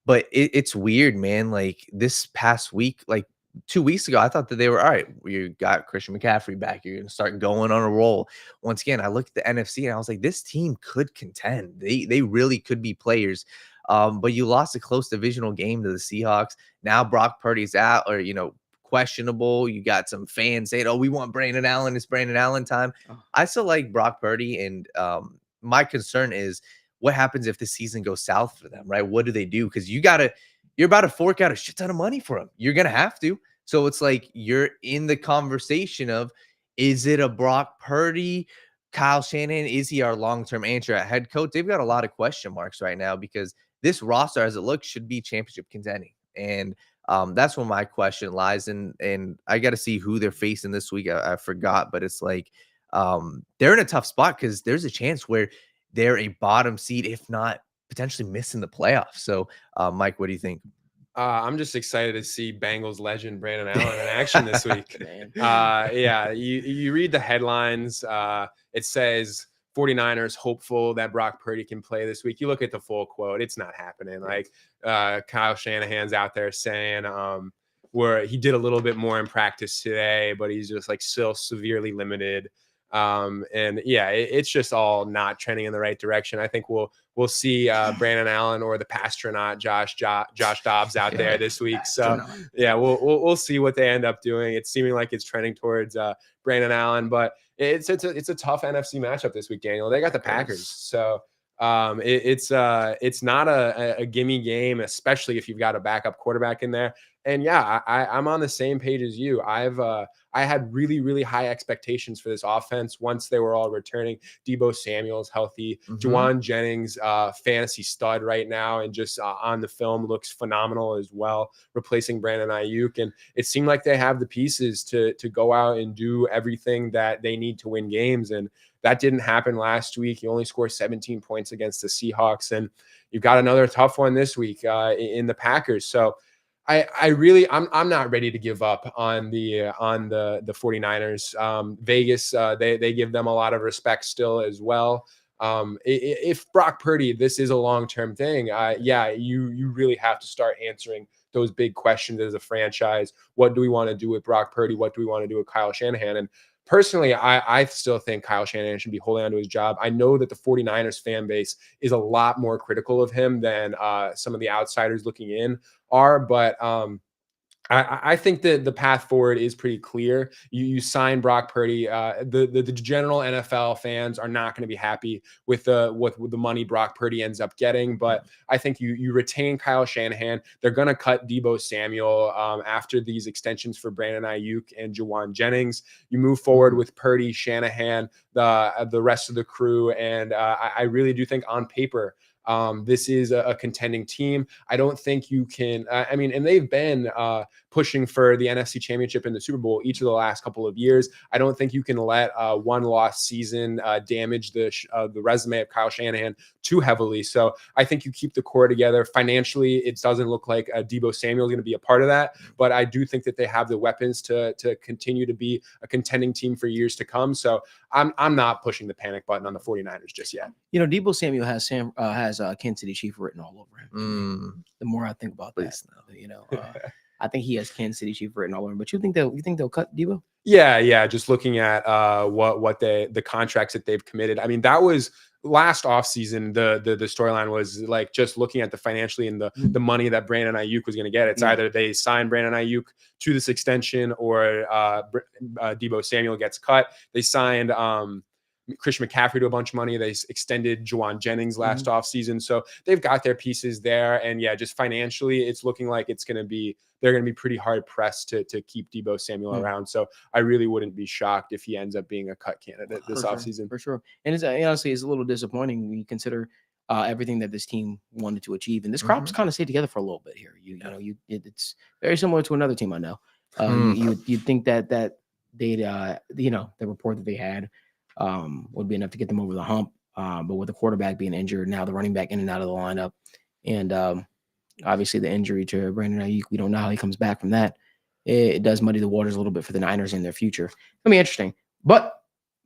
But it's weird, man. Like this past week, like 2 weeks ago, I thought that they were all right. You got Christian McCaffrey back. You're going to start going on a roll. Once again, I looked at the NFC and I was like, this team could contend. They really could be players. But you lost a close divisional game to the Seahawks. Now Brock Purdy's out, or, questionable. You got some fans saying, oh, we want Brandon Allen. It's Brandon Allen time. I still like Brock Purdy. And my concern is what happens if the season goes south for them, right? What do they do? Because you're about to fork out a shit ton of money for him. You're going to have to. So it's like you're in the conversation of, is it a Brock Purdy? Kyle Shanahan, is he our long-term answer at head coach? They've got a lot of question marks right now because this roster, as it looks, should be championship contending. And that's where my question lies. And I got to see who they're facing this week. I forgot, but it's like they're in a tough spot because there's a chance where they're a bottom seed, if not potentially missing the playoffs. So, Mike, what do you think? I'm just excited to see Bengals legend Brandon Allen in action this week. You read the headlines. It says 49ers hopeful that Brock Purdy can play this week. You look at the full quote, it's not happening. Like Kyle Shanahan's out there saying where he did a little bit more in practice today, but he's just like still severely limited. It's just all not trending in the right direction. I think we'll see Brandon Allen or the Pastronaut Josh Dobbs out there this week. So we'll see what they end up doing. It's seeming like it's trending towards Brandon Allen, but it's a tough NFC matchup this week, Daniel. They got the Packers, so it's not a gimme game, especially if you've got a backup quarterback in there. And I'm on the same page as you. I had really, really high expectations for this offense once they were all returning. Deebo Samuel's healthy. Juwan Jennings, fantasy stud right now, and just on the film looks phenomenal as well, replacing Brandon Ayuk. And it seemed like they have the pieces to go out and do everything that they need to win games. And that didn't happen last week. You only scored 17 points against the Seahawks, and you've got another tough one this week in the Packers. So I'm not ready to give up on the 49ers. Vegas, they give them a lot of respect still as well. If Brock Purdy, this is a long-term thing, yeah, you really have to start answering those big questions as a franchise. What do we want to do with Brock Purdy? What do we want to do with Kyle Shanahan? And personally, I still think Kyle Shanahan should be holding on to his job. I know that the 49ers fan base is a lot more critical of him than some of the outsiders looking in are, but I think that the path forward is pretty clear. You sign Brock Purdy. The general NFL fans are not going to be happy with the money Brock Purdy ends up getting. But I think you retain Kyle Shanahan. They're going to cut Deebo Samuel after these extensions for Brandon Ayuk and Jawan Jennings. You move forward with Purdy, Shanahan, the rest of the crew, and I really do think on paper, this is a contending team. I don't think you can, and they've been pushing for the NFC Championship and the Super Bowl each of the last couple of years. I don't think you can let one loss season damage the resume of Kyle Shanahan too heavily. So I think you keep the core together. Financially, it doesn't look like Deebo Samuel is going to be a part of that, but I do think that they have the weapons to continue to be a contending team for years to come. So I'm not pushing the panic button on the 49ers just yet. Deebo Samuel has Kansas City Chief written all over him. The more I think about that, I think he has Kansas City Chief written all over him. But you think they'll cut Deebo? Yeah. Just looking at what the contracts that they've committed. I mean, that was last offseason. The storyline was like just looking at the financially and the money that Brandon Ayuk was going to get. It's either they sign Brandon Ayuk to this extension or Deebo Samuel gets cut. They signed Christian McCaffrey to a bunch of money. They extended Jawan Jennings last offseason. So they've got their pieces there. And yeah, just financially, it's looking like they're going to be pretty hard pressed to keep Deebo Samuel around. So I really wouldn't be shocked if he ends up being a cut candidate this offseason. For sure. And it's honestly, it's a little disappointing when you consider everything that this team wanted to achieve. And this crop's kind of stayed together for a little bit here. It's very similar to another team I know. You'd think that they'd, the report that they had would be enough to get them over the hump. But with the quarterback being injured, now the running back in and out of the lineup, and obviously the injury to Brandon Ayuk, we don't know how he comes back from that. It does muddy the waters a little bit for the Niners in their future. It's gonna be interesting. But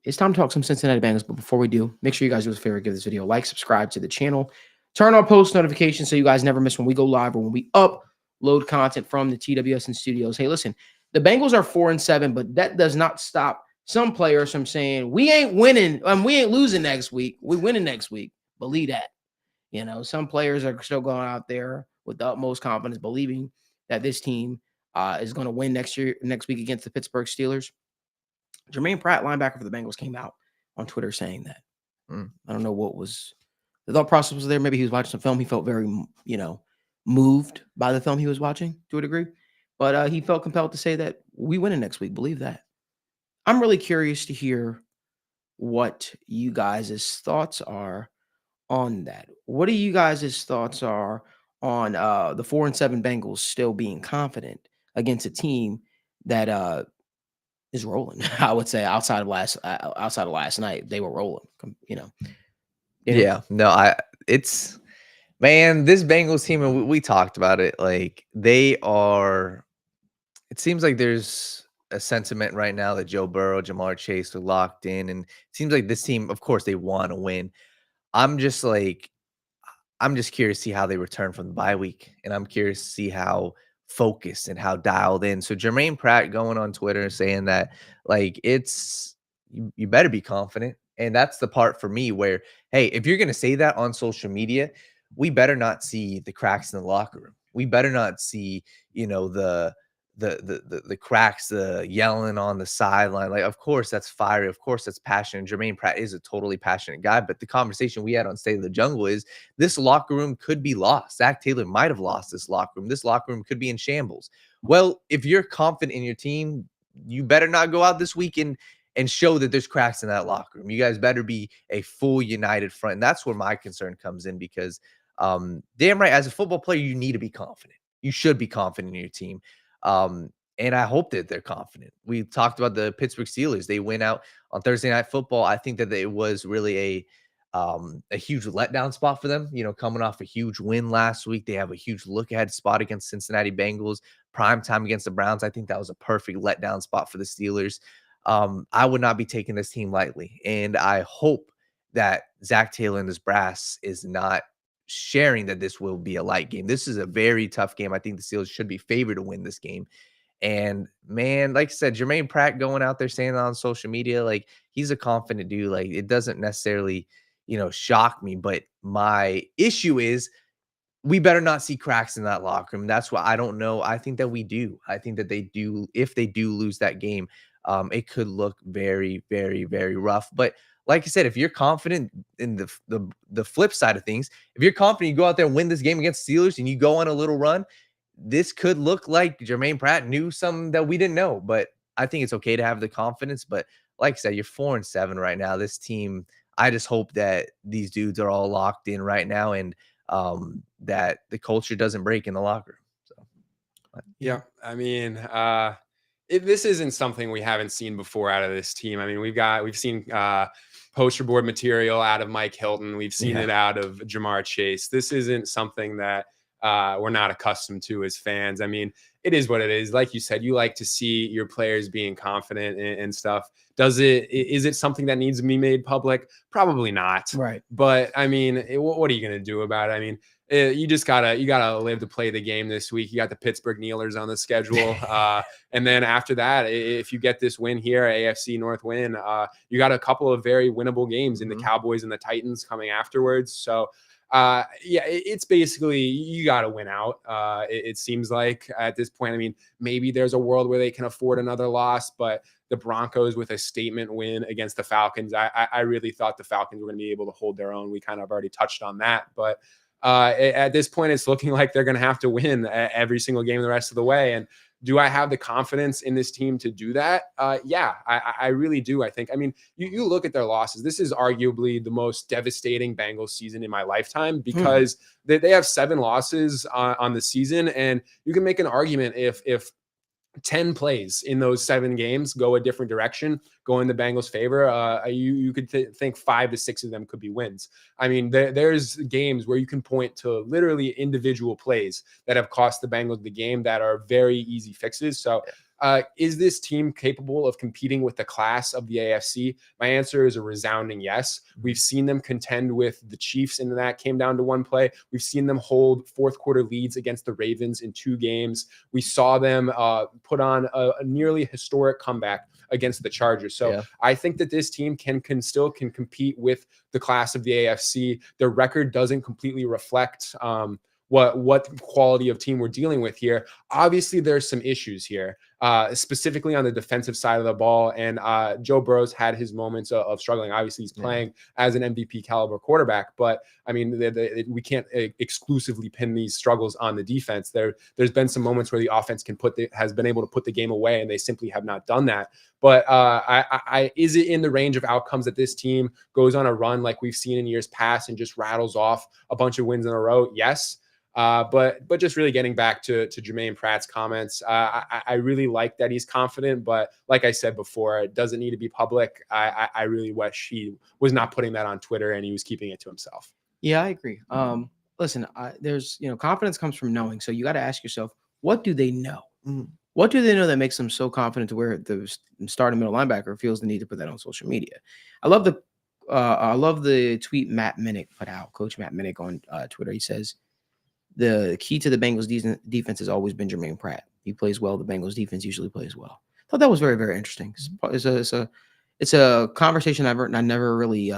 it's time to talk some Cincinnati Bengals. But before we do, make sure you guys do us a favor, give this video a like, subscribe to the channel, turn on post notifications so you guys never miss when we go live or when we upload content from the TWSN studios. Hey, listen, the Bengals are 4-7, but that does not stop some players from saying we ain't winning, we ain't losing next week. We winning next week. Believe that. Some players are still going out there with the utmost confidence, believing that this team is going to win next week against the Pittsburgh Steelers. Germaine Pratt, linebacker for the Bengals, came out on Twitter saying that. I don't know what was the thought process was there. Maybe he was watching some film. He felt very, moved by the film he was watching to a degree, but he felt compelled to say that we winning next week. Believe that. I'm really curious to hear what you guys' thoughts are on that. What do you guys' thoughts are on the 4-7 Bengals still being confident against a team that is rolling? I would say outside of last night, they were rolling. This Bengals team, and we talked about it. Like they are. It seems like there's a sentiment right now that Joe Burrow, Jamar Chase are locked in, and it seems like this team, of course, they want to win. I'm just curious to see how they return from the bye week, and I'm curious to see how focused and how dialed in. So Germaine Pratt going on Twitter saying that like you better be confident, and that's the part for me where, hey, if you're gonna say that on social media, we better not see the cracks in the locker room. We better not see the cracks, the yelling on the sideline. Like, of course, that's fiery. Of course, that's passionate. Germaine Pratt is a totally passionate guy. But the conversation we had on State of the Jungle is this locker room could be lost. Zach Taylor might have lost this locker room. This locker room could be in shambles. Well, if you're confident in your team, you better not go out this weekend and show that there's cracks in that locker room. You guys better be a full united front. And that's where my concern comes in because damn right, as a football player, you need to be confident. You should be confident in your team. And I hope that they're confident. We talked about the Pittsburgh Steelers. They went out on Thursday Night Football. I think that it was really a huge letdown spot for them, coming off a huge win last week. They have a huge look ahead spot against Cincinnati Bengals, prime time against the Browns. I think that was a perfect letdown spot for the Steelers. I would not be taking this team lightly. And I hope that Zach Taylor and his brass is not sharing that this will be a light game. This is a very tough game. I think the Steelers should be favored to win this game. And man, like I said, Germaine Pratt going out there saying that on social media, like he's a confident dude. Like it doesn't necessarily, shock me. But my issue is we better not see cracks in that locker room. That's why I don't know. I think that we do. I think that they do. If they do lose that game, it could look very, very, very rough. But like I said, if you're confident in the flip side of things, if you're confident you go out there and win this game against Steelers and you go on a little run, this could look like Germaine Pratt knew something that we didn't know. But I think it's okay to have the confidence. But like I said, you're 4-7 right now. This team, I just hope that these dudes are all locked in right now and that the culture doesn't break in the locker room. So, yeah, I mean, this isn't something we haven't seen before out of this team. I mean, we've seen poster board material out of Mike Hilton. We've seen it out of Jamar Chase. This isn't something that we're not accustomed to as fans. I mean, it is what it is. Like you said, you like to see your players being confident and stuff. Is it something that needs to be made public? Probably not. Right. But I mean, what are you going to do about it? I mean, you gotta live to play the game this week. You got the Pittsburgh Kneelers on the schedule. And then after that, if you get this win here, AFC North win, you got a couple of very winnable games in the Cowboys and the Titans coming afterwards. So it's basically you got to win out. It seems like at this point, I mean, maybe there's a world where they can afford another loss, but the Broncos with a statement win against the Falcons, I really thought the Falcons were going to be able to hold their own. We kind of already touched on that, but at this point, it's looking like they're going to have to win every single game the rest of the way. And do I have the confidence in this team to do that? Yeah, I really do. I think, I mean, you look at their losses. This is arguably the most devastating Bengals season in my lifetime because they have 7 losses on the season. And you can make an argument if 10 plays in those 7 games go a different direction, go in the Bengals' favor, you could think 5 to 6 of them could be wins. I mean, there's games where you can point to literally individual plays that have cost the Bengals the game that are very easy fixes. So is this team capable of competing with the class of the AFC? My answer is a resounding yes. We've seen them contend with the Chiefs, and that came down to one play. We've seen them hold fourth quarter leads against the Ravens in 2 games. We saw them put on a nearly historic comeback against the Chargers. So I think that this team can still compete with the class of the AFC. Their record doesn't completely reflect what quality of team we're dealing with here. Obviously, there's some issues here, specifically on the defensive side of the ball. And Joe Burrow's had his moments of struggling. Obviously, he's playing as an MVP caliber quarterback, but I mean, we can't exclusively pin these struggles on the defense. There's been some moments where the offense has been able to put the game away, and they simply have not done that. But is it in the range of outcomes that this team goes on a run like we've seen in years past and just rattles off a bunch of wins in a row? Yes. But just really getting back to Germaine Pratt's comments, I really like that he's confident, but like I said before, it doesn't need to be public. I really wish he was not putting that on Twitter and he was keeping it to himself. Yeah, I agree. Listen, there's, confidence comes from knowing. So you got to ask yourself, what do they know? What do they know that makes them so confident to where the starting middle linebacker feels the need to put that on social media? I love the tweet Matt Minnick put out, Coach Matt Minnick on Twitter. He says, the key to the Bengals defense has always been Germaine Pratt. He plays well. The Bengals defense usually plays well. I thought that was very, very interesting. It's a conversation I never really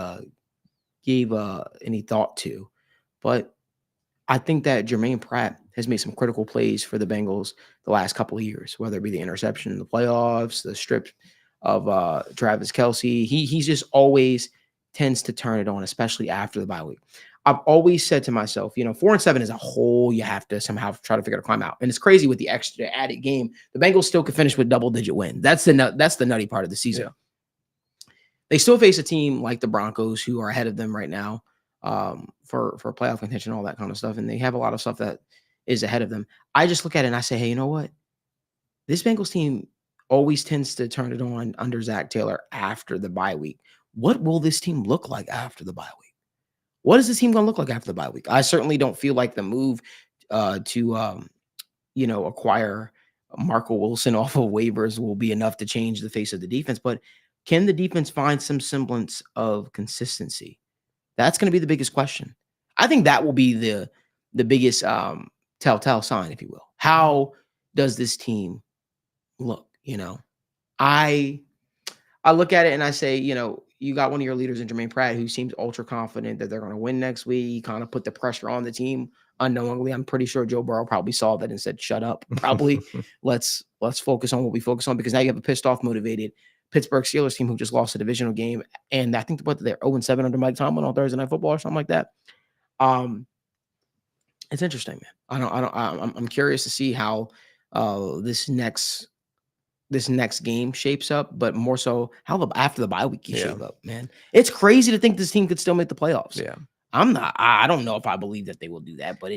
gave any thought to, but I think that Germaine Pratt has made some critical plays for the Bengals the last couple of years, whether it be the interception in the playoffs, the strip of Travis Kelce. He's just always tends to turn it on, especially after the bye week. I've always said to myself, 4-7 as a whole, you have to somehow try to figure out a climb out. And it's crazy with the extra added game. The Bengals still could finish with double-digit win. That's the nutty part of the season. Yeah. They still face a team like the Broncos who are ahead of them right now for playoff contention, all that kind of stuff. And they have a lot of stuff that is ahead of them. I just look at it and I say, hey, you know what? This Bengals team always tends to turn it on under Zach Taylor after the bye week. What will this team look like after the bye week? What is this team going to look like after the bye week? I certainly don't feel like the move to acquire Marco Wilson off of waivers will be enough to change the face of the defense. But can the defense find some semblance of consistency? That's going to be the biggest question. I think that will be the biggest telltale sign, if you will. How does this team look? I look at it and I say, you got one of your leaders in Germaine Pratt who seems ultra confident that they're going to win next week. He kind of put the pressure on the team unknowingly. I'm pretty sure Joe Burrow probably saw that and said, "Shut up." Probably let's focus on what we focus on, because now you have a pissed off, motivated Pittsburgh Steelers team who just lost a divisional game, and I think they're 0-7 under Mike Tomlin on Thursday Night Football or something like that. It's interesting, man. I'm curious to see how this next game shapes up, but more so how after the bye week shape up, man. It's crazy to think this team could still make the playoffs. Yeah. I don't know if I believe that they will do that, but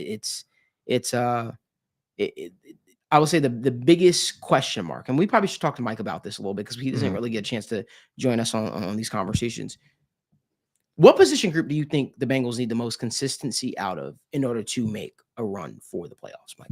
I would say the biggest question mark, and we probably should talk to Mike about this a little bit because he doesn't really get a chance to join us on these conversations. What position group do you think the Bengals need the most consistency out of in order to make a run for the playoffs, Mike?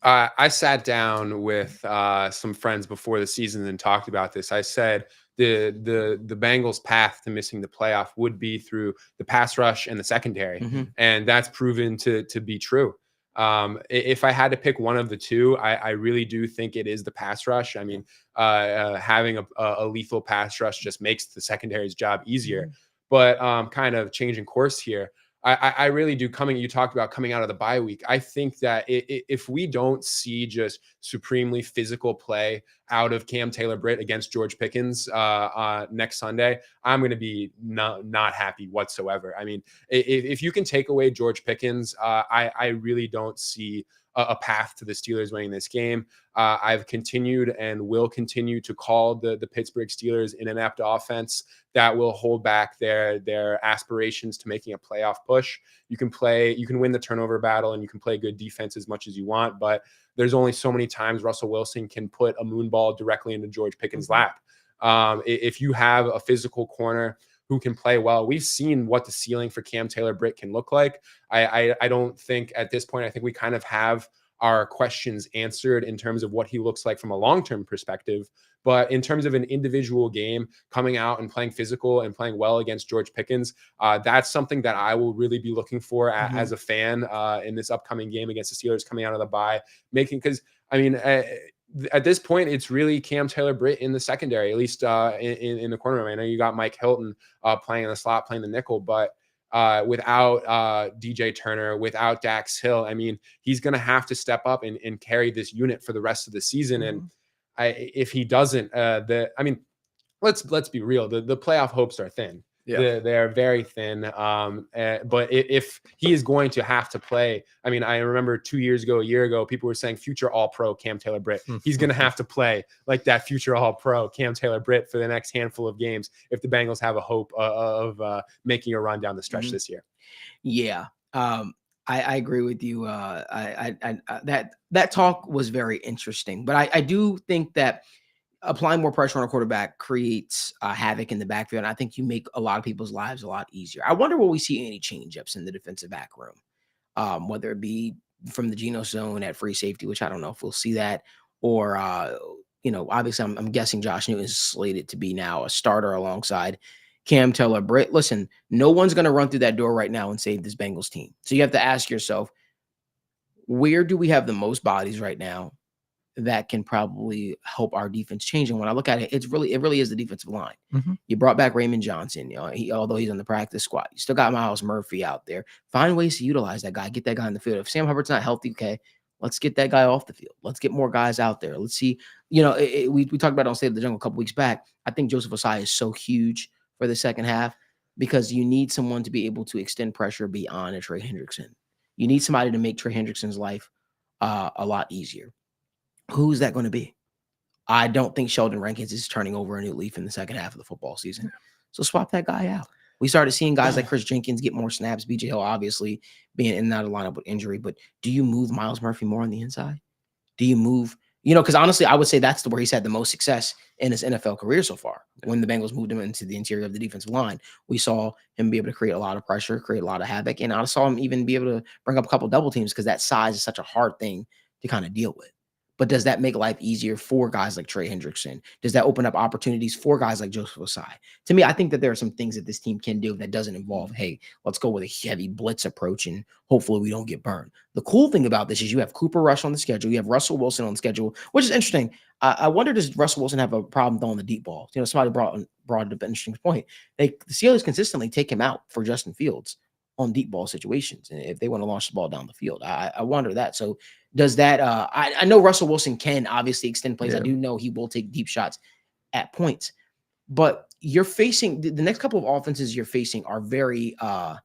I sat down with some friends before the season and talked about this. I said the Bengals' path to missing the playoff would be through the pass rush and the secondary, and that's proven to be true. If I had to pick one of the two, I really do think it is the pass rush. I mean, having a lethal pass rush just makes the secondary's job easier. But kind of changing course here, I really do. You talked about coming out of the bye week. I think that if we don't see just supremely physical play out of Cam Taylor-Britt against George Pickens next Sunday, I'm going to be not happy whatsoever. I mean, if you can take away George Pickens, I really don't see a path to the Steelers winning this game. I've continued and will continue to call the Pittsburgh Steelers an inept offense that will hold back their aspirations to making a playoff push. You can win the turnover battle and you can play good defense as much as you want, but there's only so many times Russell Wilson can put a moon ball directly into George Pickens' lap. If you have a physical corner who can play well, we've seen what the ceiling for Cam Taylor-Britt can look like. I don't think at this point, I think we kind of have our questions answered in terms of what he looks like from a long-term perspective. But in terms of an individual game, coming out and playing physical and playing well against George Pickens, that's something that I will really be looking for as a fan in this upcoming game against the Steelers coming out of the bye. Because, I mean, at this point, it's really Cam Taylor-Britt in the secondary, at least in the corner. I know you got Mike Hilton playing in the slot, playing the nickel, but without DJ Turner, without Dax Hill, I mean, he's going to have to step up and carry this unit for the rest of the season. And if he doesn't, let's be real. The playoff hopes are thin. Yeah. They're very thin. But if he is going to have to play, I mean, I remember a year ago, people were saying future All-Pro Cam Taylor-Britt. He's going to have to play like that future All-Pro Cam Taylor-Britt for the next handful of games if the Bengals have a hope of making a run down the stretch this year. Yeah. I agree with you. That talk was very interesting, but I do think that applying more pressure on a quarterback creates havoc in the backfield. And I think you make a lot of people's lives a lot easier. I wonder will we see any change-ups in the defensive back room, whether it be from the Geno zone at free safety, which I don't know if we'll see that, or, obviously I'm guessing Josh Newton is slated to be now a starter alongside Cam Taylor-Britt. Listen, no one's going to run through that door right now and save this Bengals team. So you have to ask yourself, where do we have the most bodies right now that can probably help our defense change? And when I look at it, it really is the defensive line. You brought back Raymond Johnson, although he's on the practice squad. You still got Myles Murphy out there. Find ways to utilize that guy, get that guy in the field. If Sam Hubbard's not healthy, okay, let's get that guy off the field. Let's get more guys out there. Let's see, we talked about it on State of the Jungle a couple weeks back. I think Joseph Ossai is so huge for the second half because you need someone to be able to extend pressure beyond a Trey Hendrickson. You need somebody to make Trey Hendrickson's life a lot easier. Who's that going to be? I don't think Sheldon Rankins is turning over a new leaf in the second half of the football season. So swap that guy out. We started seeing guys like Chris Jenkins get more snaps. BJ Hill obviously being in and out of the lineup with injury. But do you move Myles Murphy more on the inside? Do you move, because honestly, I would say that's where he's had the most success in his NFL career so far. When the Bengals moved him into the interior of the defensive line, we saw him be able to create a lot of pressure, create a lot of havoc. And I saw him even be able to bring up a couple double teams because that size is such a hard thing to kind of deal with. But does that make life easier for guys like Trey Hendrickson? Does that open up opportunities for guys like Joseph Ossai? To me, I think that there are some things that this team can do that doesn't involve, hey, let's go with a heavy blitz approach and hopefully we don't get burned. The cool thing about this is you have Cooper Rush on the schedule. You have Russell Wilson on the schedule, which is interesting. I wonder, does Russell Wilson have a problem throwing the deep ball? You know, somebody brought up an interesting point. The Steelers consistently take him out for Justin Fields on deep ball situations, and if they want to launch the ball down the field. I wonder that. So does that I know Russell Wilson can obviously extend plays. Yeah. I do know he will take deep shots at points, but you're facing the next couple of offenses you're facing are very how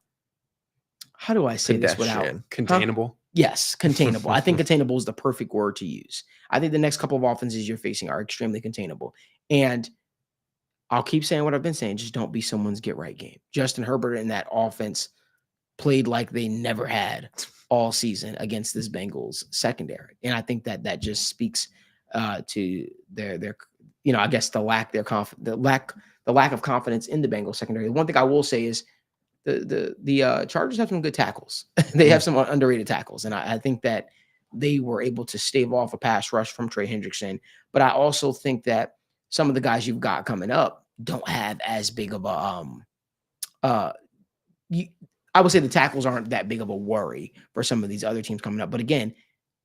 do I say this without containable? Yes, containable. I think containable is the perfect word to use. I think the next couple of offenses you're facing are extremely containable. And I'll keep saying what I've been saying, just don't be someone's get right game. Justin Herbert in that offense played like they never had all season against this Bengals secondary. And I think that just speaks to their I guess the lack of confidence in the Bengals secondary. The one thing I will say is the Chargers have some good tackles. They have some underrated tackles. And I think that they were able to stave off a pass rush from Trey Hendrickson. But I also think that some of the guys you've got coming up don't have as big of a I would say the tackles aren't that big of a worry for some of these other teams coming up. But again,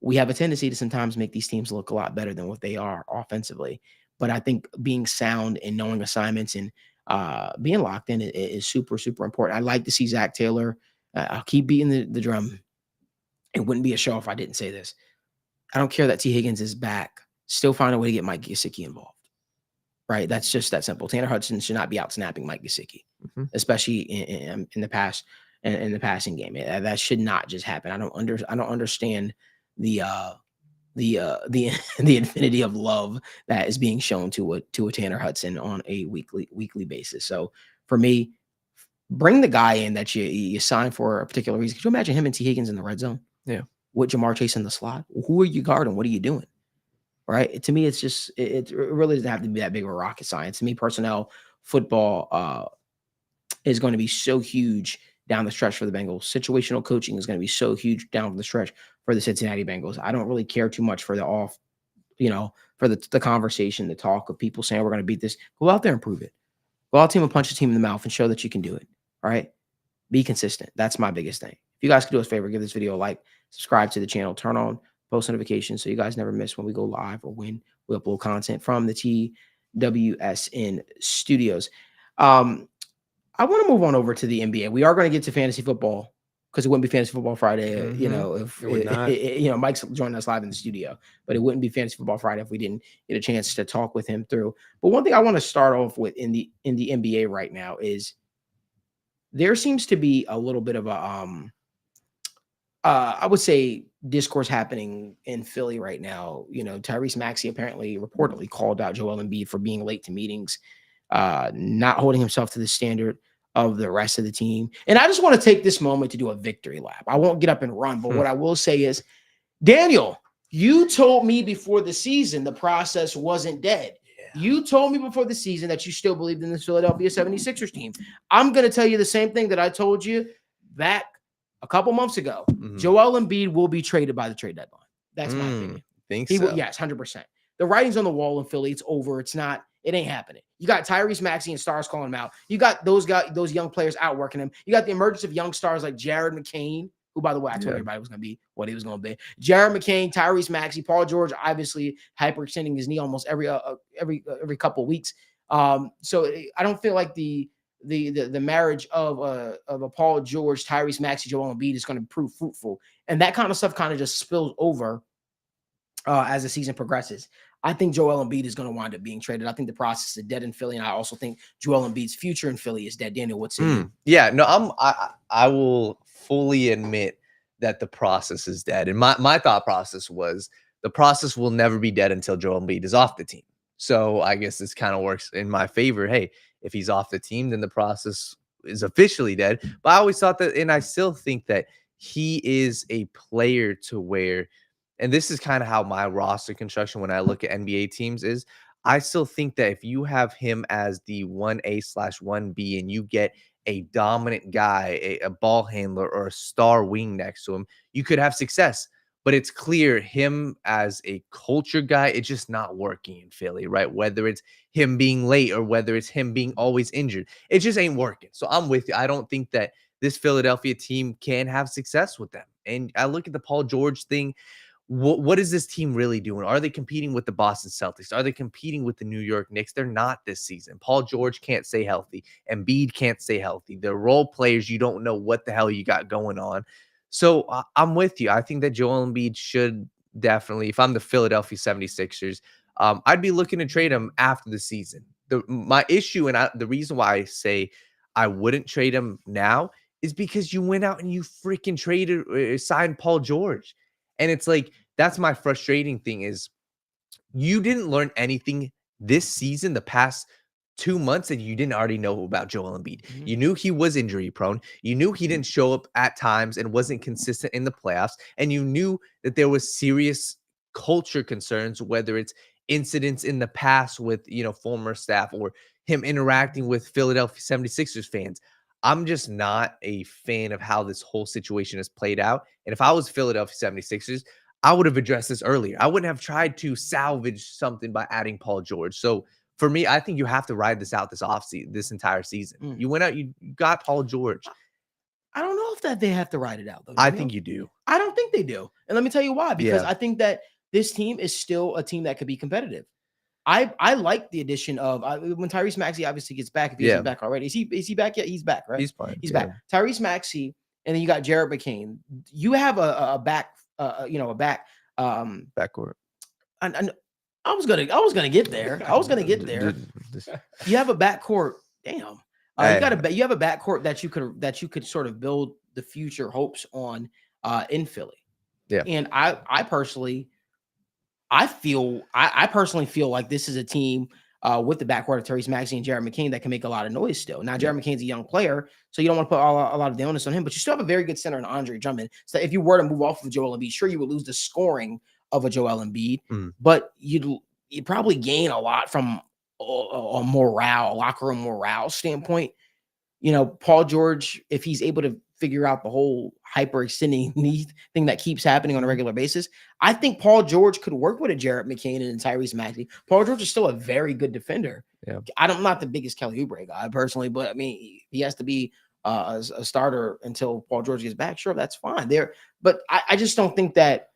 we have a tendency to sometimes make these teams look a lot better than what they are offensively. But I think being sound and knowing assignments and being locked in is super, super important. I like to see Zach Taylor. I'll keep beating the drum. It wouldn't be a show if I didn't say this. I don't care that T. Higgins is back. Still find a way to get Mike Gesicki involved. Right? That's just that simple. Tanner Hudson should not be out snapping Mike Gesicki, especially in the pass and in the passing game. That should not just happen. I don't understand the infinity of love that is being shown to a Tanner Hudson on a weekly basis. So for me, bring the guy in that you sign for a particular reason. Could you imagine him and T. Higgins in the red zone? Yeah. With Jamar Chase in the slot? Who are you guarding? What are you doing? Right. To me, it's just it really doesn't have to be that big of a rocket science. To me, personnel football is going to be so huge down the stretch for the Bengals. Situational coaching is going to be so huge down the stretch for the Cincinnati Bengals. I don't really care too much for for the conversation, the talk of people saying we're going to beat this. Go out there and prove it. Go out team and punch a team in the mouth and show that you can do it. All right. Be consistent. That's my biggest thing. If you guys could do us a favor, give this video a like, subscribe to the channel, turn on post notifications so you guys never miss when we go live or when we upload content from the TWSN studios. I want to move on over to the NBA. We are going to get to fantasy football because it wouldn't be fantasy football Friday, if Mike's joining us live in the studio, but it wouldn't be fantasy football Friday if we didn't get a chance to talk with him through. But one thing I want to start off with in the NBA right now is there seems to be a little bit of a I would say discourse happening in Philly right now. Tyrese Maxey reportedly called out Joel Embiid for being late to meetings, not holding himself to the standard of the rest of the team. And I just want to take this moment to do a victory lap. I won't get up and run, but what I will say is, Daniel, you told me before the season the process wasn't dead. Yeah. You told me before the season that you still believed in the Philadelphia 76ers team. I'm going to tell you the same thing that I told you back a couple months ago. Joel Embiid will be traded by the trade deadline. That's my opinion. Think so? Yes, 100%. The writing's on the wall in Philly. It's over. It ain't happening. You got Tyrese Maxey and stars calling him out. You got those young players outworking him. You got the emergence of young stars like Jared McCain, who, by the way, I told everybody was going to be what he was going to be. Jared McCain, Tyrese Maxey, Paul George, obviously hyperextending his knee almost every couple of weeks. So I don't feel like the marriage of a Paul George, Tyrese Maxey, Joel Embiid is going to prove fruitful, and that kind of stuff kind of just spills over as the season progresses. I think Joel Embiid is going to wind up being traded. I think the process is dead in Philly, and I also think Joel Embiid's future in Philly is dead. Daniel, what's it? Yeah, no, I will fully admit that the process is dead. And my thought process was the process will never be dead until Joel Embiid is off the team. So I guess this kind of works in my favor. Hey, if he's off the team, then the process is officially dead. But I always thought that, and I still think that he is a player to where, and this is kind of how my roster construction when I look at NBA teams is, I still think that if you have him as the 1A/1B and you get a dominant guy, a ball handler or a star wing next to him, you could have success. but it's clear him as a culture guy, it's just not working in Philly, right? Whether it's him being late or whether it's him being always injured, it just ain't working. So I'm with you. I don't think that this Philadelphia team can have success with them. And I look at the Paul George thing. What is this team really doing? Are they competing with the Boston Celtics? Are they competing with the New York Knicks? They're not this season. Paul George can't stay healthy. Embiid can't stay healthy. They're role players. You don't know what the hell you got going on. So I'm with you. I think that Joel Embiid should definitely, if I'm the Philadelphia 76ers, I'd be looking to trade him after the season. My issue and the reason why I say I wouldn't trade him now is because you went out and you freaking signed Paul George. And it's like, that's my frustrating thing is you didn't learn anything this season, the past 2 months, that you didn't already know about Joel Embiid. Mm-hmm. You knew he was injury prone. You knew he didn't show up at times and wasn't consistent in the playoffs. And you knew that there was serious culture concerns, whether it's incidents in the past with, former staff or him interacting with Philadelphia 76ers fans. I'm just not a fan of how this whole situation has played out. And if I was Philadelphia 76ers, I would have addressed this earlier. I wouldn't have tried to salvage something by adding Paul George. So for me, I think you have to ride this out this entire season. You went out, you got Paul George. I don't know if they have to ride it out, though. I think you do. I don't think they do. And let me tell you why. Because I think that this team is still a team that could be competitive. I like the addition of when Tyrese Maxey obviously gets back. If he's back already, is he back yet? He's back, right? He's fine. He's back. Tyrese Maxey, and then you got Jared McCain. You have a back, backcourt. And I was gonna get there. You have a backcourt. Damn. You have a backcourt that you could sort of build the future hopes on in Philly. Yeah. And I personally feel like this is a team with the backcourt of Tyrese Maxey and Jared McCain that can make a lot of noise still. Now, Jared McCain's a young player, so you don't want to put a lot of the onus on him, but you still have a very good center in Andre Drummond. So if you were to move off of Joel Embiid, sure, you would lose the scoring of a Joel Embiid, but you'd probably gain a lot from a locker room morale standpoint. Paul George, if he's able to figure out the whole hyperextending knee thing that keeps happening on a regular basis, I think Paul George could work with a Jared McCain and Tyrese Maxey. Paul George is still a very good defender. Yeah. I'm not the biggest Kelly Oubre guy personally, but I mean, he has to be a starter until Paul George gets back. Sure, that's fine there. But I just don't think that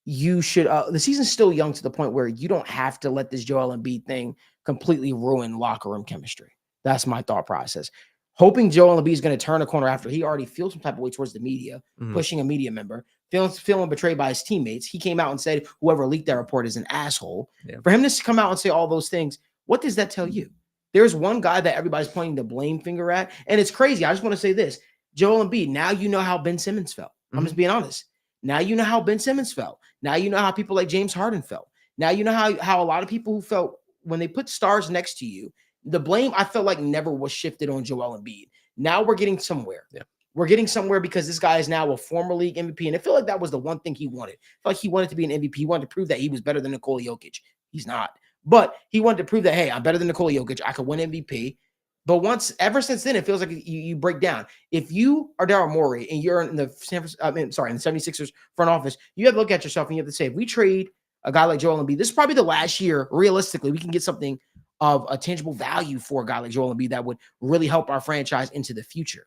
you should the season's still young to the point where you don't have to let this Joel Embiid thing completely ruin locker room chemistry. That's my thought process. Hoping Joel Embiid is going to turn a corner after he already feels some type of way towards the media, pushing a media member, feeling betrayed by his teammates. He came out and said, whoever leaked that report is an asshole. Yeah. For him to come out and say all those things, what does that tell you? There's one guy that everybody's pointing the blame finger at, and it's crazy. I just want to say this. Joel Embiid, now you know how Ben Simmons felt. I'm just being honest. Now you know how Ben Simmons felt. Now you know how people like James Harden felt. Now you know how a lot of people who felt when they put stars next to you, the blame I felt like never was shifted on Joel Embiid. Now we're getting somewhere. Yeah. We're getting somewhere because this guy is now a former league MVP. And I feel like that was the one thing he wanted. I feel like he wanted to be an MVP. He wanted to prove that he was better than Nikola Jokic. He's not. But he wanted to prove that, hey, I'm better than Nikola Jokic. I could win MVP. But ever since then, it feels like you break down. If you are Daryl Morey and you're in the 76ers front office, you have to look at yourself and you have to say, if we trade a guy like Joel Embiid, this is probably the last year, realistically, we can get something of a tangible value for a guy like Joel Embiid that would really help our franchise into the future.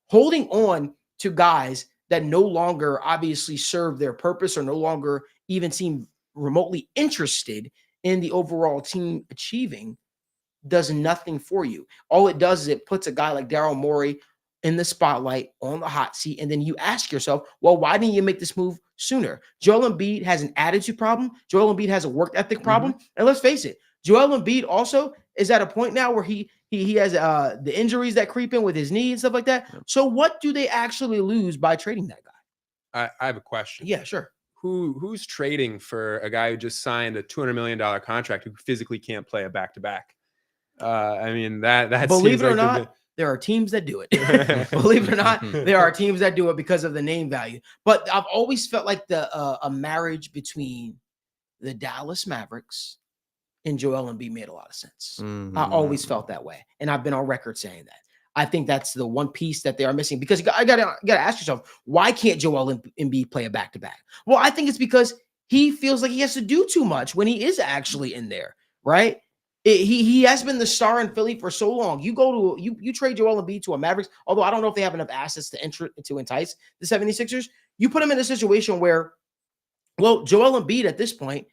Holding on to guys that no longer obviously serve their purpose or no longer even seem remotely interested in the overall team achieving does nothing for you. All it does is it puts a guy like Daryl Morey in the spotlight, on the hot seat, and then you ask yourself, well, why didn't you make this move sooner? Joel Embiid has an attitude problem. Joel Embiid has a work ethic problem. And let's face it, Joel Embiid also is at a point now where he has the injuries that creep in with his knee and stuff like that. So what do they actually lose by trading that guy? I have a question. Yeah, sure. Who's trading for a guy who just signed a $200 million contract who physically can't play a back-to-back? I mean, that believe it or not, there are teams that do it. Believe it or not, there are teams that do it because of the name value. But I've always felt like a marriage between the Dallas Mavericks and Joel Embiid made a lot of sense. I always felt that way. And I've been on record saying that. I think that's the one piece that they are missing, because you gotta ask yourself, why can't Joel Embiid play a back-to-back? Well, I think it's because he feels like he has to do too much when he is actually in there, right? He has been the star in Philly for so long. You trade Joel Embiid to a Mavericks, although I don't know if they have enough assets to entice the 76ers. You put him in a situation where, well, Joel Embiid at this point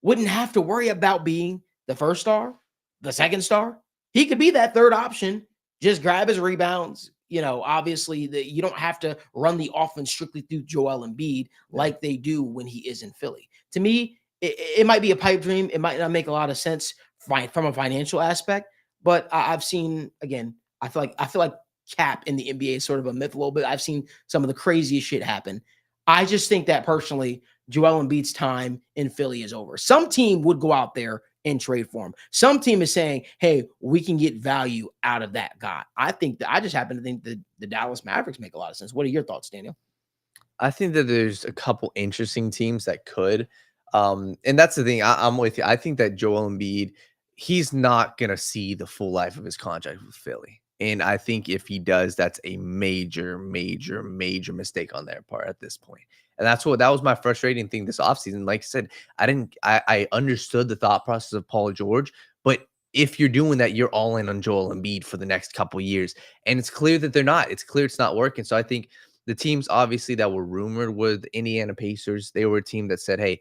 wouldn't have to worry about being the first star, the second star. He could be that third option, just grab his rebounds. Obviously you don't have to run the offense strictly through Joel Embiid like they do when he is in Philly. To me, it might be a pipe dream. It might not make a lot of sense from a financial aspect, but I've seen, again, I feel like cap in the NBA is sort of a myth a little bit. I've seen some of the craziest shit happen. I just think that personally, Joel Embiid's time in Philly is over. Some team would go out there and trade for him. Some team is saying, hey, we can get value out of that guy. I just happen to think that the Dallas Mavericks make a lot of sense. What are your thoughts, Daniel? I think that there's a couple interesting teams that could. And that's the thing. I'm with you. I think that Joel Embiid, he's not going to see the full life of his contract with Philly. And I think if he does, that's a major, major, major mistake on their part at this point. And that was my frustrating thing this offseason. Like I said, I understood the thought process of Paul George, but if you're doing that, you're all in on Joel Embiid for the next couple of years. And it's clear that they're not. It's clear it's not working. So I think the teams obviously that were rumored were the Indiana Pacers. They were a team that said, hey,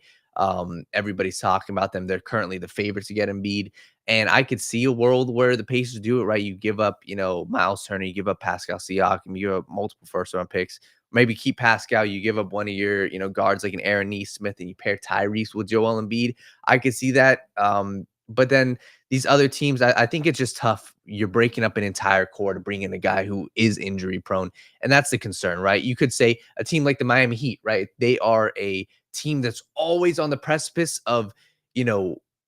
everybody's talking about them. They're currently the favorites to get Embiid. And I could see a world where the Pacers do it right. You give up, Miles Turner, you give up Pascal Siakam, you give up multiple first-round picks. Maybe keep Pascal, you give up one of your, guards like an Aaron Nesmith, and you pair Tyrese with Joel Embiid. I could see that. But then these other teams, I think it's just tough. You're breaking up an entire core to bring in a guy who is injury prone. And that's the concern, right? You could say a team like the Miami Heat, right? They are a team that's always on the precipice of,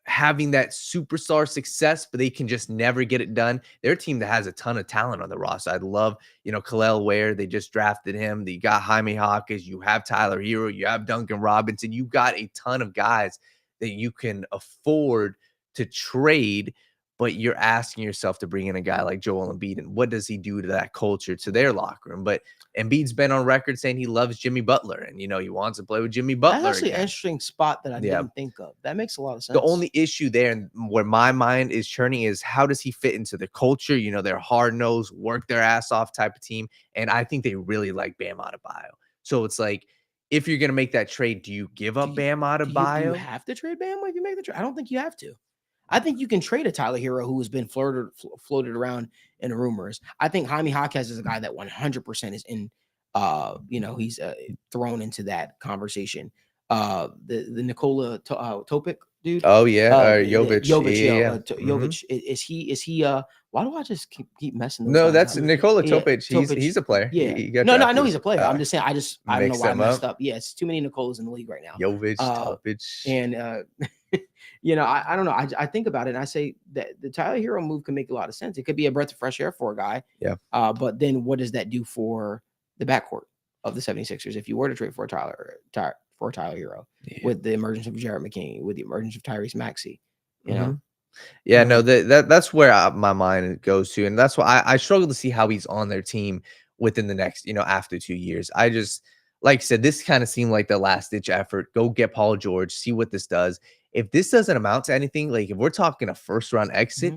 having that superstar success, but they can just never get it done. They're a team that has a ton of talent on the roster. I love, Khalil Ware. They just drafted him. You got Jaime Hawkins. You have Tyler Hero. You have Duncan Robinson. You got a ton of guys that you can afford to trade, but you're asking yourself to bring in a guy like Joel Embiid, and what does he do to that culture, to their locker room? But Embiid's been on record saying he loves Jimmy Butler, and he wants to play with Jimmy Butler. That's actually an interesting spot that I didn't think of. That makes a lot of sense. The only issue there, and where my mind is churning, is how does he fit into the culture? They're hard-nosed, work their ass off type of team, and I think they really like Bam Adebayo. So it's like, if you're going to make that trade, do you give up Bam Adebayo? Do you have to trade Bam if you make the trade? I don't think you have to. I think you can trade a Tyler Hero who has been floated around in rumors. I think Jaime Hawkins is a guy that 100% is in, he's thrown into that conversation. The Nikola Topic dude. Oh yeah, Jovic. Jovic. Is he? Why do I just keep messing? No, that's Nikola Topic. He's a player. Yeah. No, I know he's a player. I'm just saying. I don't know why I messed up. Yeah, it's too many Nicolas in the league right now. Jovic, Topic, and I don't know. I think about it and I say that the Tyler Hero move can make a lot of sense. It could be a breath of fresh air for a guy. Yeah. But then what does that do for the backcourt of the 76ers if you were to trade for Tyler Hero with the emergence of Jared McKinney, with the emergence of Tyrese Maxey, Yeah, no, that's where my mind goes to. And that's why I struggle to see how he's on their team within the next, after 2 years. I just, like I said, this kind of seemed like the last ditch effort. Go get Paul George, see what this does. If this doesn't amount to anything, like if we're talking a first round exit,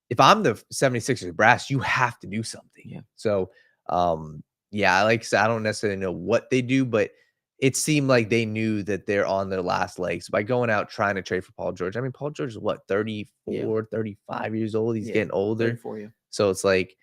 if I'm the 76ers brass, you have to do something. Yeah. So, like I said, I don't necessarily know what they do, but it seemed like they knew that they're on their last legs by going out trying to trade for Paul George. I mean, Paul George is what, 34, 35 years old. He's getting older. For you. So it's like,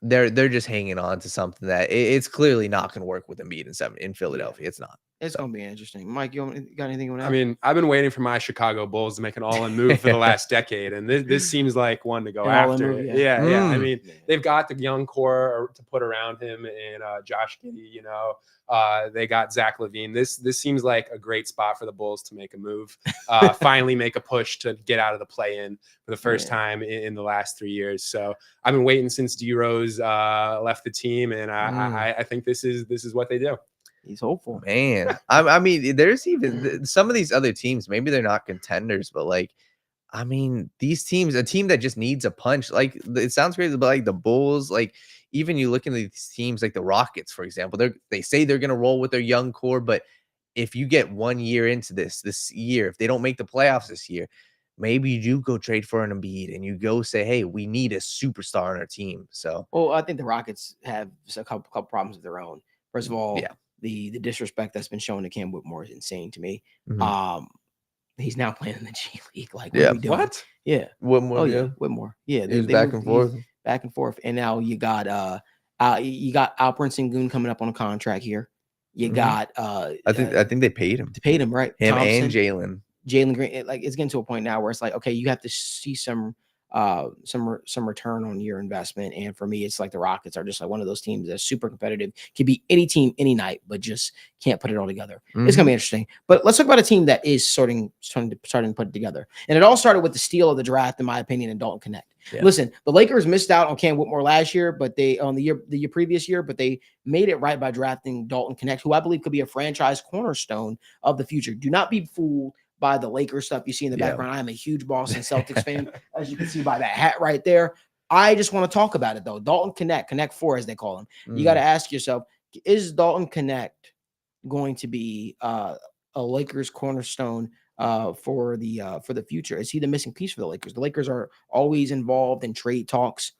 they're just hanging on to something that it's clearly not going to work with Embiid in Philadelphia. It's not. It's going to be interesting. Mike, you got anything you want to add? I mean, I've been waiting for my Chicago Bulls to make an all-in move for the last decade, and this seems like one to go after. Yeah. I mean, they've got the young core to put around him and Josh Giddey, they got Zach LaVine. This seems like a great spot for the Bulls to make a move, finally make a push to get out of the play-in for the first time in the last 3 years. So I've been waiting since D Rose left the team, and I think this is what they do. He's hopeful, man. I mean, there's even some of these other teams. Maybe they're not contenders, but like, I mean, these teams, a team that just needs a punch, like it sounds crazy, but like the Bulls, like even you look into these teams like the Rockets, for example, they say they're gonna roll with their young core, but if you get 1 year into this year, if they don't make the playoffs this year, maybe you do go trade for an Embiid and you go say, hey, we need a superstar on our team. So, well, I think the Rockets have a couple problems of their own. First of all, yeah, the disrespect that's been shown to Cam Whitmore is insane to me. Mhm. He's now playing in the G League. Like, Yeah. what are we doing? What? Yeah. Whitmore, Oh yeah, Whitmore. Yeah, He was back and forth. back and forth. And now you got Alperen Sengun coming up on a contract here. You Mhm. got I think they paid him. right. Him Thompson, and Jalen. Jalen Green. It's getting to a point now where it's like, okay, you have to see some return on your investment. And for me, it's like the Rockets are just like one of those teams that's super competitive, can beat any team any night, but just can't put it all together. It's gonna be interesting. But let's talk about a team that is starting to put it together. And it all started with the steal of the draft, in my opinion, in Dalton Knecht. Yeah. Listen, the Lakers missed out on Cam Whitmore last year, but the year previous year, but they made it right by drafting Dalton Knecht, who I believe could be a franchise cornerstone of the future. Do not be fooled by the Lakers stuff you see in the background. I am a huge Boston Celtics fan, as you can see by that hat right there. I just want to talk about it though. Dalton Knecht 4 as they call him. You got to ask yourself, is Dalton Knecht going to be a Lakers cornerstone for the future? Is he the missing piece for the Lakers? The Lakers are always involved in trade talks,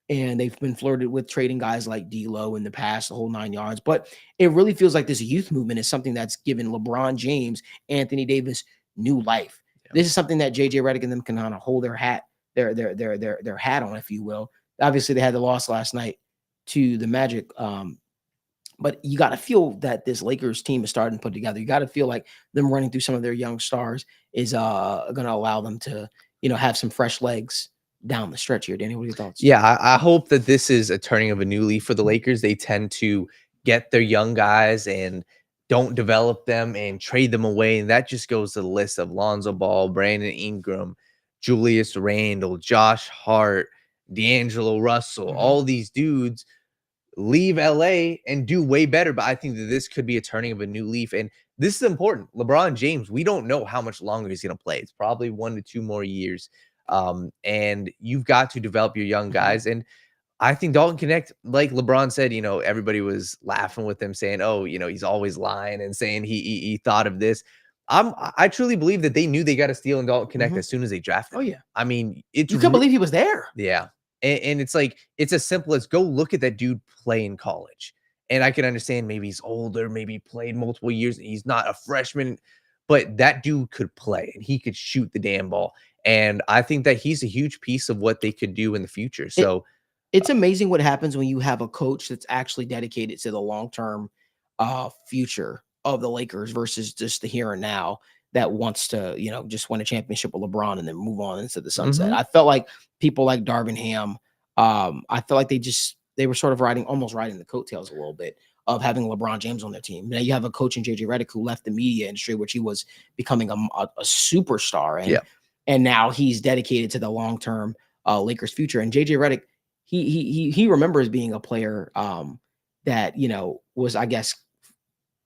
and they've been flirted with trading guys like D'Lo in the past, the whole 9 yards. But it really feels like this youth movement is something that's given LeBron James, Anthony Davis new life. Yeah. This is something that JJ Redick and them can kind of hold their hat on, if you will. Obviously, they had the loss last night to the Magic. But you got to feel that this Lakers team is starting to put together. You got to feel like them running through some of their young stars is going to allow them to, have some fresh legs down the stretch here. Danny, what are your thoughts? Yeah, I hope that this is a turning of a new leaf for the Lakers. They tend to get their young guys and don't develop them and trade them away. And that just goes to the list of Lonzo Ball, Brandon Ingram, Julius Randle, Josh Hart, D'Angelo Russell, all these dudes leave LA and do way better. But I think that this could be a turning of a new leaf. And this is important. LeBron James, we don't know how much longer he's going to play. It's probably 1 to 2 more years. And you've got to develop your young guys. And I think Dalton Knecht, like LeBron said, everybody was laughing with him saying, oh, he's always lying and saying he thought of this. I truly believe that they knew they got to steal in Dalton Knecht as soon as they drafted him. Oh, yeah. I mean, you couldn't believe he was there. Yeah. And it's like, it's as simple as go look at that dude play in college. And I can understand maybe he's older, maybe played multiple years. And he's not a freshman, but that dude could play and he could shoot the damn ball. And I think that he's a huge piece of what they could do in the future. So it's amazing what happens when you have a coach that's actually dedicated to the long-term future of the Lakers versus just the here and now that wants to, just win a championship with LeBron and then move on into the sunset. I felt like people like Darvin Ham, I felt like they were sort of almost riding the coattails a little bit of having LeBron James on their team. Now you have a coach in JJ Redick who left the media industry, which he was becoming a superstar. And now he's dedicated to the long-term Lakers future. And JJ Redick, he remembers being a player that, was, I guess,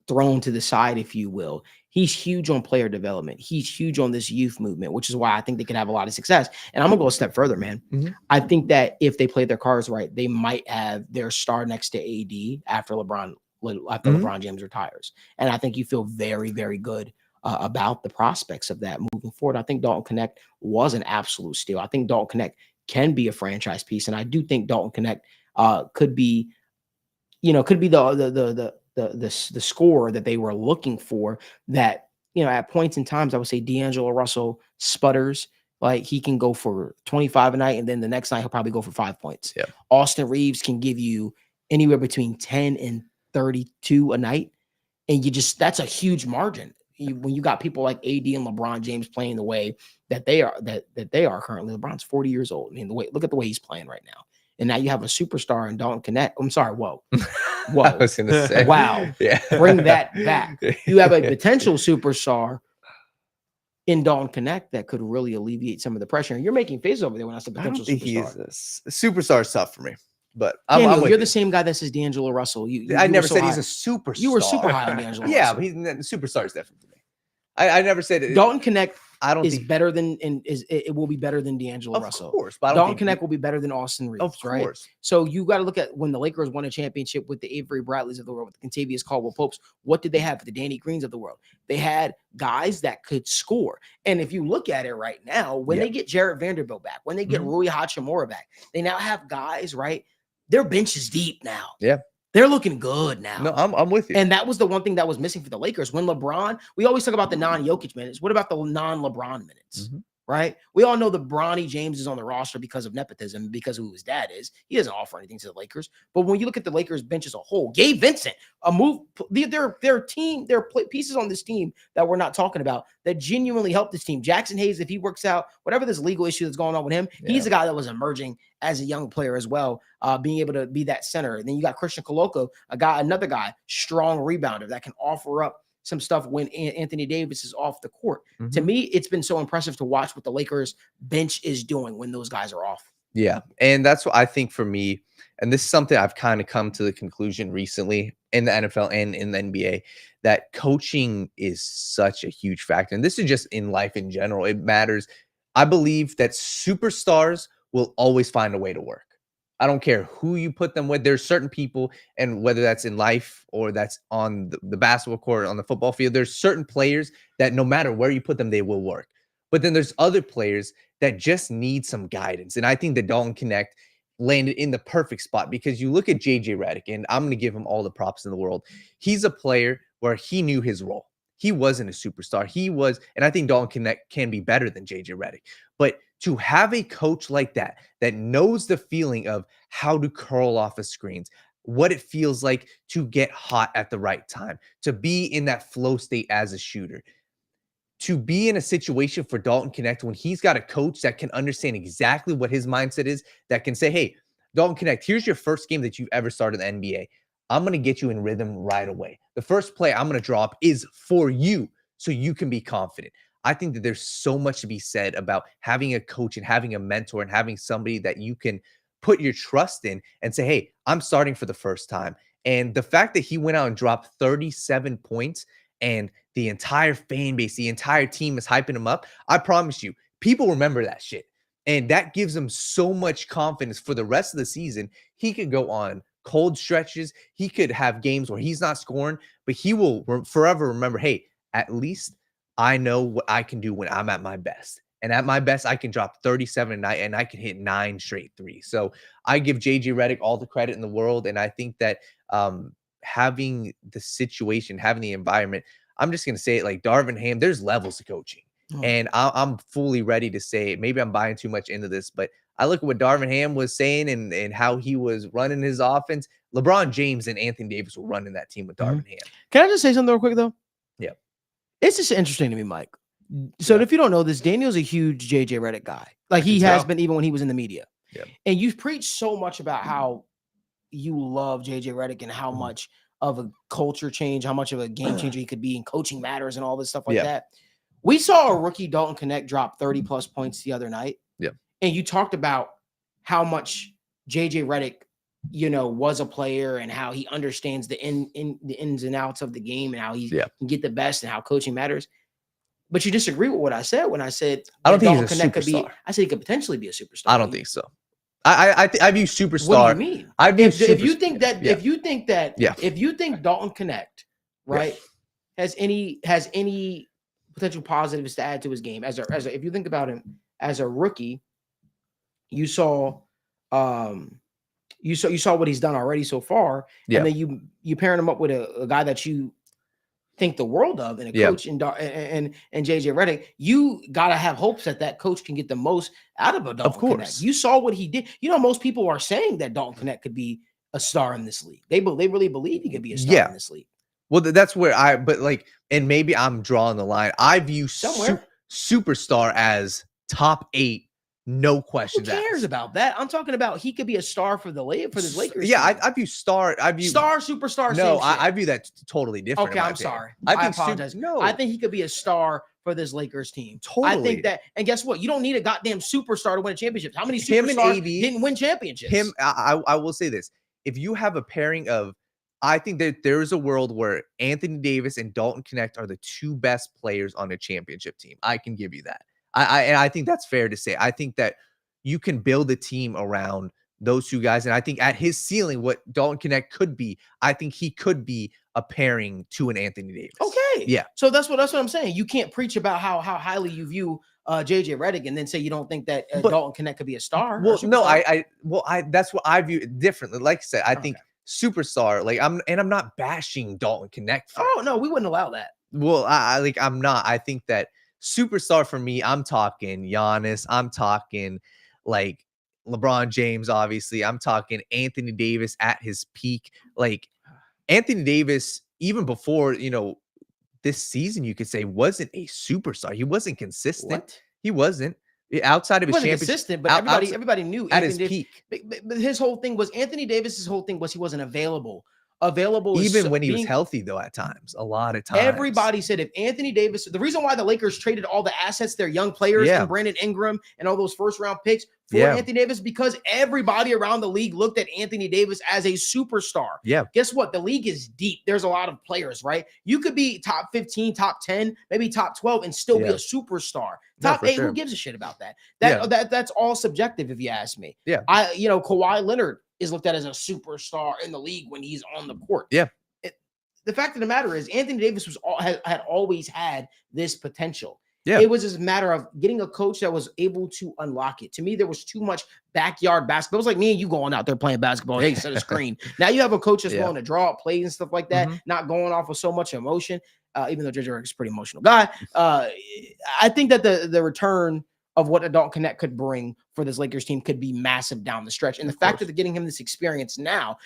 thrown to the side, if you will. He's huge on player development. He's huge on this youth movement, which is why I think they could have a lot of success. And I'm gonna go a step further, man. I think that if they play their cards right, they might have their star next to AD after LeBron James retires. And I think you feel very, very good about the prospects of that moving forward. I think Dalton Knecht was an absolute steal. I think Dalton Knecht can be a franchise piece, and I do think Dalton Knecht could be the score that they were looking for. That, at points in times, I would say D'Angelo Russell sputters. Like, he can go for 25 a night, and then the next night he'll probably go for 5 points. Yeah. Austin Reeves can give you anywhere between 10 and 32 a night, and that's a huge margin. When you got people like AD and LeBron James playing the way that they are, that they are currently. LeBron's 40 years old. I mean, look at the way he's playing right now. And now you have a superstar in Dalton Knecht. I'm sorry, whoa. I was gonna say, wow. Yeah. Bring that back. You have a potential superstar in Dalton Knecht that could really alleviate some of the pressure. And you're making faces over there when I said potential superstar. He's a superstar is tough for me. But Daniel, you're the same guy that says D'Angelo Russell. I never said he's a superstar. You were super high on D'Angelo Yeah, Russell. but superstar is different for me. I never said it. Dalton Knecht better than it will be better than D'Angelo Russell. Of course, but Dalton Knecht will be better than Austin Reeves, of right? course. So you got to look at when the Lakers won a championship with the Avery Bradleys of the world, with the Kentavious Caldwell-Popes. What did they have? The Danny Greens of the world. They had guys that could score. And if you look at it right now, when they get Jarrett Vanderbilt back, when they get Rui Hachimura back, they now have guys, right? Their bench is deep now. Yeah. They're looking good now. No, I'm with you. And that was the one thing that was missing for the Lakers. When LeBron, we always talk about the non-Jokic minutes. What about the non-LeBron minutes? Right? We all know that Bronny James is on the roster because of nepotism, because of who his dad is. He doesn't offer anything to the Lakers. But when you look at the Lakers bench as a whole, Gabe Vincent, their team, their pieces on this team that we're not talking about that genuinely help this team. Jackson Hayes, if he works out, whatever this legal issue that's going on with him, he's a guy that was emerging as a young player as well, being able to be that center. And then you got Christian Koloko, another guy, strong rebounder that can offer up some stuff when Anthony Davis is off the court. To me, it's been so impressive to watch what the Lakers bench is doing when those guys are off. Yeah. And that's what I think for me, and this is something I've kind of come to the conclusion recently in the NFL and in the NBA, that coaching is such a huge factor. And this is just in life in general. It matters. I believe that superstars will always find a way to work. I don't care who you put them with. There's certain people, and whether that's in life or that's on the basketball court, on the football field, there's certain players that no matter where you put them, they will work. But then there's other players that just need some guidance. And I think that Dalton Knecht landed in the perfect spot, because you look at JJ Redick, and I'm going to give him all the props in the world. He's a player where he knew his role. He wasn't a superstar. He was, and I think Dalton Knecht can be better than JJ Redick. But to have a coach like that knows the feeling of how to curl off of screens, what it feels like to get hot at the right time, to be in that flow state as a shooter, to be in a situation for Dalton Knecht when he's got a coach that can understand exactly what his mindset is, that can say, hey, Dalton Knecht, here's your first game that you've ever started in the NBA. I'm going to get you in rhythm right away. The first play I'm going to draw up is for you so you can be confident. I think that there's so much to be said about having a coach and having a mentor and having somebody that you can put your trust in and say, hey, I'm starting for the first time. And the fact that he went out and dropped 37 points and the entire fan base, the entire team is hyping him up, I promise you, people remember that shit. And that gives him so much confidence for the rest of the season. He could go on cold stretches. He could have games where he's not scoring, but he will forever remember, hey, at least I know what I can do when I'm at my best. And at my best, I can drop 37 a night and I can hit 9 straight threes. So I give JJ Redick all the credit in the world. And I think that having the situation, having the environment, I'm just going to say it like Darvin Ham, there's levels to coaching. And I'm fully ready to say, maybe I'm buying too much into this, but I look at what Darvin Ham was saying and how he was running his offense. LeBron James and Anthony Davis were running that team with Darvin Ham. Can I just say something real quick, though? Yeah. It's just interesting to me, Mike. So if you don't know this, Daniel's a huge JJ Redick guy. Like he has been even when he was in the media. Yeah. And you've preached so much about how you love JJ Redick and how much of a culture change, how much of a game changer he could be, and coaching matters and all this stuff like that. We saw a rookie Dalton Knecht drop 30 plus points the other night. Yeah. And you talked about how much JJ Redick, was a player and how he understands the ins and outs of the game and how he can get the best and how coaching matters. But you disagree with what I said when I said I don't think he's a superstar. I said he could potentially be a superstar. I don't think so. I view superstar. What do you mean? If you think Dalton Knecht, right, has any potential positives to add to his game as a if you think about him as a rookie, you saw what he's done already so far, and then you pairing him up with a guy that you think the world of and a coach and JJ Redick, you gotta have hopes that coach can get the most out of a Dalton Knecht. You saw what he did. Most people are saying that Dalton Knecht could be a star in this league. They really believe he could be a star in this league. Well, that's where and maybe I'm drawing the line. I view superstar as top 8. No questions. Who cares about that? I'm talking about he could be a star for this Lakers. Yeah, team. I view star. Superstar. No, I view that totally different. Okay, I'm sorry. I apologize. I think he could be a star for this Lakers team. Totally. I think that, and guess what? You don't need a goddamn superstar to win a championship. How many superstars didn't win championships? I will say this: if you have a pairing of I think that there is a world where Anthony Davis and Dalton Knecht are the two best players on a championship team. I can give you that. And I think that's fair to say. I think that you can build a team around those two guys. And I think at his ceiling, what Dalton Knecht could be, I think he could be a pairing to an Anthony Davis. Okay. Yeah. So that's what I'm saying. You can't preach about how highly you view JJ Redick and then say you don't think that Dalton Knecht could be a star. Well, no, that's what I view it differently. Like I said, I think superstar, like I'm not bashing Dalton Knecht. Oh no, we wouldn't allow that. Well, I'm not. I think that superstar for me, I'm talking Giannis, I'm talking like LeBron James, obviously. I'm talking Anthony Davis at his peak. Like Anthony Davis, even before, this season, you could say wasn't a superstar. He wasn't consistent. What? He wasn't. Outside of his championship, consistent, but everybody knew at his peak. But his whole thing was Anthony Davis's whole thing was he wasn't available. Even when he was healthy, though, at times, a lot of times. Everybody said if Anthony Davis, the reason why the Lakers traded all the assets, their young players, and Brandon Ingram and all those first-round picks for Anthony Davis, because everybody around the league looked at Anthony Davis as a superstar. Yeah. Guess what? The league is deep. There's a lot of players, right? You could be top 15, top 10, maybe top 12, and still be a superstar. Top 8, who gives a shit about that? That's all subjective, if you ask me. Yeah. Kawhi Leonard is looked at as a superstar in the league when he's on the court. Yeah. The fact of the matter is Anthony Davis had always had this potential. Yeah. It was just a matter of getting a coach that was able to unlock it. To me, there was too much backyard basketball. It was like me and you going out there playing basketball. Hey, set a screen. Now you have a coach that's willing to draw up plays and stuff like that, not going off of so much emotion, even though JJ Redick is a pretty emotional guy. I think that the return of what Dalton Knecht could bring for this Lakers team could be massive down the stretch. And the fact that they're getting him this experience now,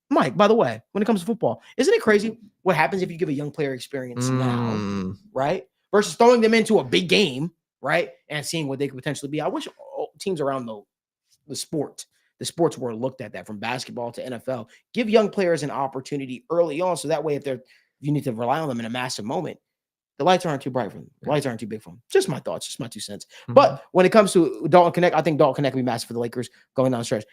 Mike, by the way, when it comes to football, isn't it crazy what happens if you give a young player experience now, right? Versus throwing them into a big game, right? And seeing what they could potentially be. I wish teams around the sports world looked at that, from basketball to NFL. Give young players an opportunity early on, so that way if you need to rely on them in a massive moment, the lights aren't too bright for them. The lights aren't too big for them. Just my thoughts, just my 2 cents. But when it comes to Dalton Knecht, I think Dalton Knecht will be massive for the Lakers going down the stretch.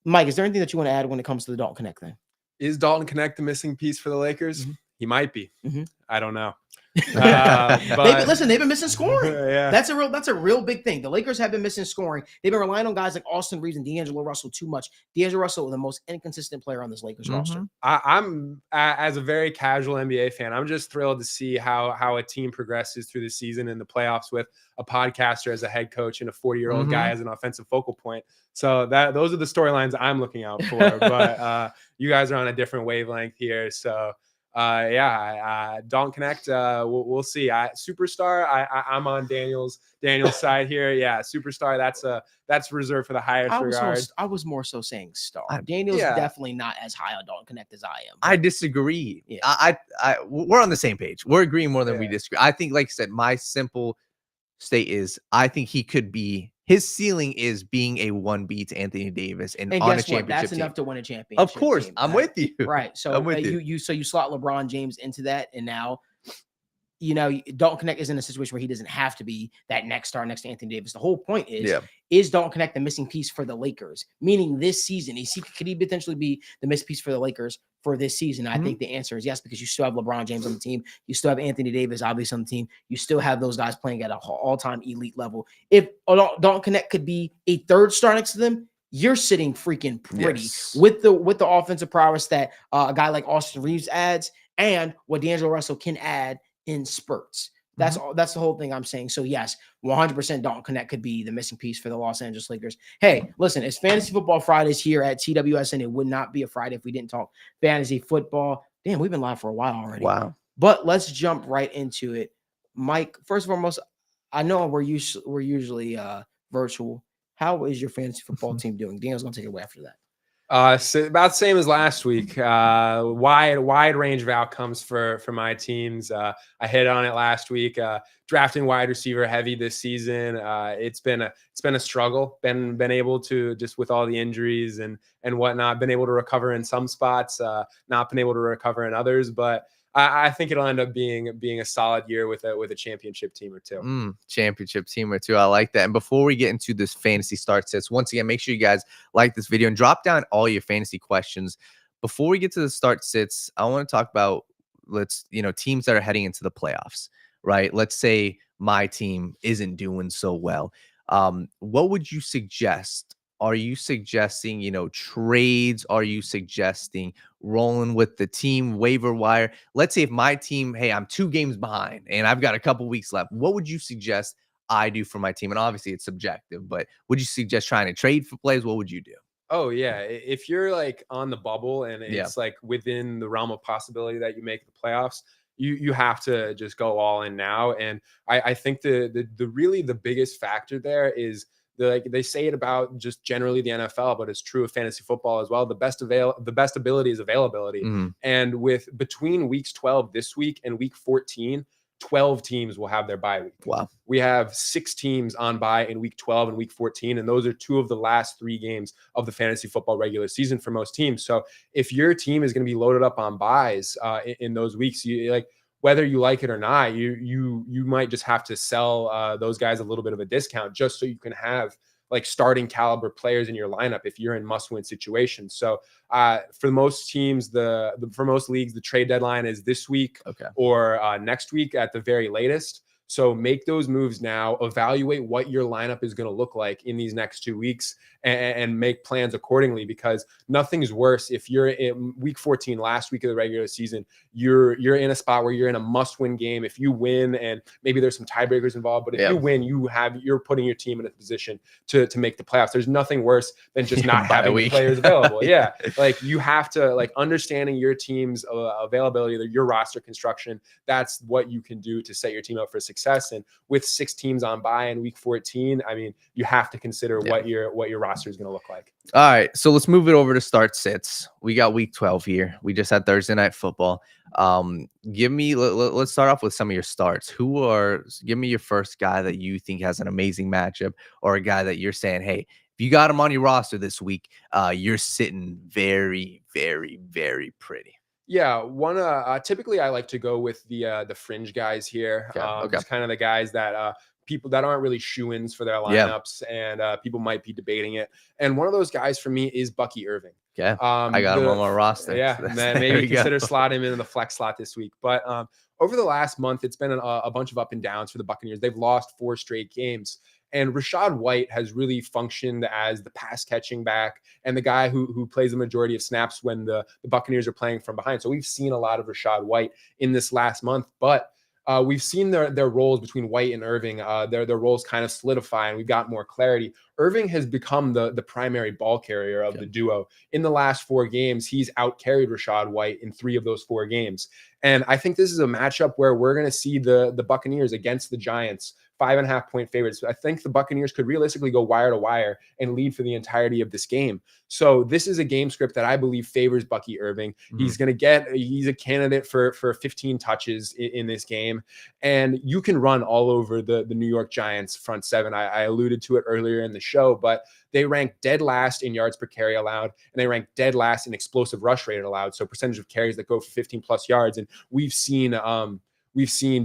Mike, is there anything that you want to add when it comes to the Dalton Knecht thing? Is Dalton Knecht the missing piece for the Lakers? He might be. I don't know. But they've been missing scoring. That's a real big thing. The Lakers have been missing scoring. They've been relying on guys like Austin Reeves and D'Angelo Russell too much. D'Angelo Russell, the most inconsistent player on this Lakers roster. I'm as a very casual NBA fan, I'm just thrilled to see how a team progresses through the season and the playoffs with a podcaster as a head coach and a 40-year-old guy as an offensive focal point. So those are the storylines I'm looking out for. But you guys are on a different wavelength here. So Dalton Knecht, we'll see. Superstar, I'm on Daniel's side here. Yeah, superstar, that's reserved for the highest regard. I was more so saying star. Daniel's definitely not as high on Dalton Knecht as I am. I disagree. Yeah. We're on the same page. We're agreeing more than we disagree. I think, like I said, my simple state is I think he could be. His ceiling is being a 1B to Anthony Davis and on a championship That's team. enough to win a championship. Of course, I'm with you. Right. So you slot LeBron James into that, and now Dalton Knecht is in a situation where he doesn't have to be that next star next to Anthony Davis. The whole point is Dalton Knecht the missing piece for the Lakers? Meaning this season, could he potentially be the missing piece for the Lakers for this season? I think the answer is yes, because you still have LeBron James on the team. You still have Anthony Davis, obviously, on the team. You still have those guys playing at an all-time elite level. If Dalton Knecht could be a third star next to them, you're sitting freaking pretty with the offensive prowess that a guy like Austin Reeves adds and what D'Angelo Russell can add in spurts. That's all. That's the whole thing I'm saying. So yes, 100% Dalton Knecht could be the missing piece for the Los Angeles Lakers. Hey, listen, it's Fantasy Football Fridays here at TWSN. It would not be a Friday if we didn't talk fantasy football. Damn, we've been live for a while already. Wow. But let's jump right into it. Mike, first and foremost, I know we're usually virtual. How is your fantasy football team doing? Daniel's gonna take it away after that. So about the same as last week. Wide range of outcomes for my teams. I hit on it last week. Drafting wide receiver heavy this season. It's been a struggle. Been able to, just with all the injuries and whatnot, been able to recover in some spots. Not been able to recover in others, but I think it'll end up being a solid year with a championship team or two. Championship team or two. I like that. And before we get into this fantasy start sets, once again, make sure you guys like this video and drop down all your fantasy questions before we get to the start sits, I want to talk about teams that are heading into the playoffs, right? Let's say my team isn't doing so well. What would you suggest? Are you suggesting, trades? Are you suggesting rolling with the team waiver wire? Let's say if my team, hey, I'm 2 games behind and I've got a couple weeks left. What would you suggest I do for my team? And obviously it's subjective, but would you suggest trying to trade for players? What would you do? Oh yeah, if you're like on the bubble and it's like within the realm of possibility that you make the playoffs, you have to just go all in now. And I think the really the biggest factor there is they say it about just generally the NFL, but it's true of fantasy football as well. The best ability is availability. Mm-hmm. And with between weeks 12 this week and week 14, 12 teams will have their bye week. Wow. We have 6 teams on bye in week 12 and week 14. And those are 2 of the last 3 games of the fantasy football regular season for most teams. So if your team is going to be loaded up on buys in those weeks, whether you like it or not, you might just have to sell those guys a little bit of a discount just so you can have like starting caliber players in your lineup if you're in must-win situations. So for most teams, for most leagues, the trade deadline is this week or next week at the very latest. So make those moves now, evaluate what your lineup is going to look like in these next 2 weeks and make plans accordingly, because nothing's worse if you're in week 14, last week of the regular season, you're in a spot where you're in a must-win game. If you win, and maybe there's some tiebreakers involved, but if you win, you're putting your team in a position to make the playoffs. There's nothing worse than just not having players available. Like you have to understanding your team's availability, your roster construction. That's what you can do to set your team up for success. And with 6 teams on bye in week 14, I mean, you have to consider what your roster is going to look like. All right, so let's move it over to start sits. We got week 12 here. We just had Thursday night football. Let's start off with some of your starts. Give me your first guy that you think has an amazing matchup, or a guy that you're saying, hey, if you got him on your roster this week, you're sitting very, very, very pretty. Yeah, typically I like to go with the fringe guys here. Just kind of the guys that people that aren't really shoo-ins for their lineups, and people might be debating it. And one of those guys for me is Bucky Irving. Yeah, I got him on my roster. Yeah, then maybe consider slotting him in the flex slot this week. But over the last month, it's been a bunch of up and downs for the Buccaneers. They've lost 4 straight games. And Rachaad White has really functioned as the pass catching back and the guy who plays the majority of snaps when the Buccaneers are playing from behind. So we've seen a lot of Rachaad White in this last month, but we've seen their roles between White and Irving, their roles kind of solidify, and we've got more clarity. Irving has become the primary ball carrier of the duo. In the last 4 games, he's out-carried Rachaad White in 3 of those 4 games. And I think this is a matchup where we're going to see the Buccaneers against the Giants, 5.5-point favorites. I think the Buccaneers could realistically go wire to wire and lead for the entirety of this game. So this is a game script that I believe favors Bucky Irving. Mm-hmm. He's a candidate for 15 touches in this game. And you can run all over the New York Giants front 7. I alluded to it earlier in the show, but they rank dead last in yards per carry allowed, and they rank dead last in explosive rush rate allowed. So percentage of carries that go for 15 plus yards. And we've seen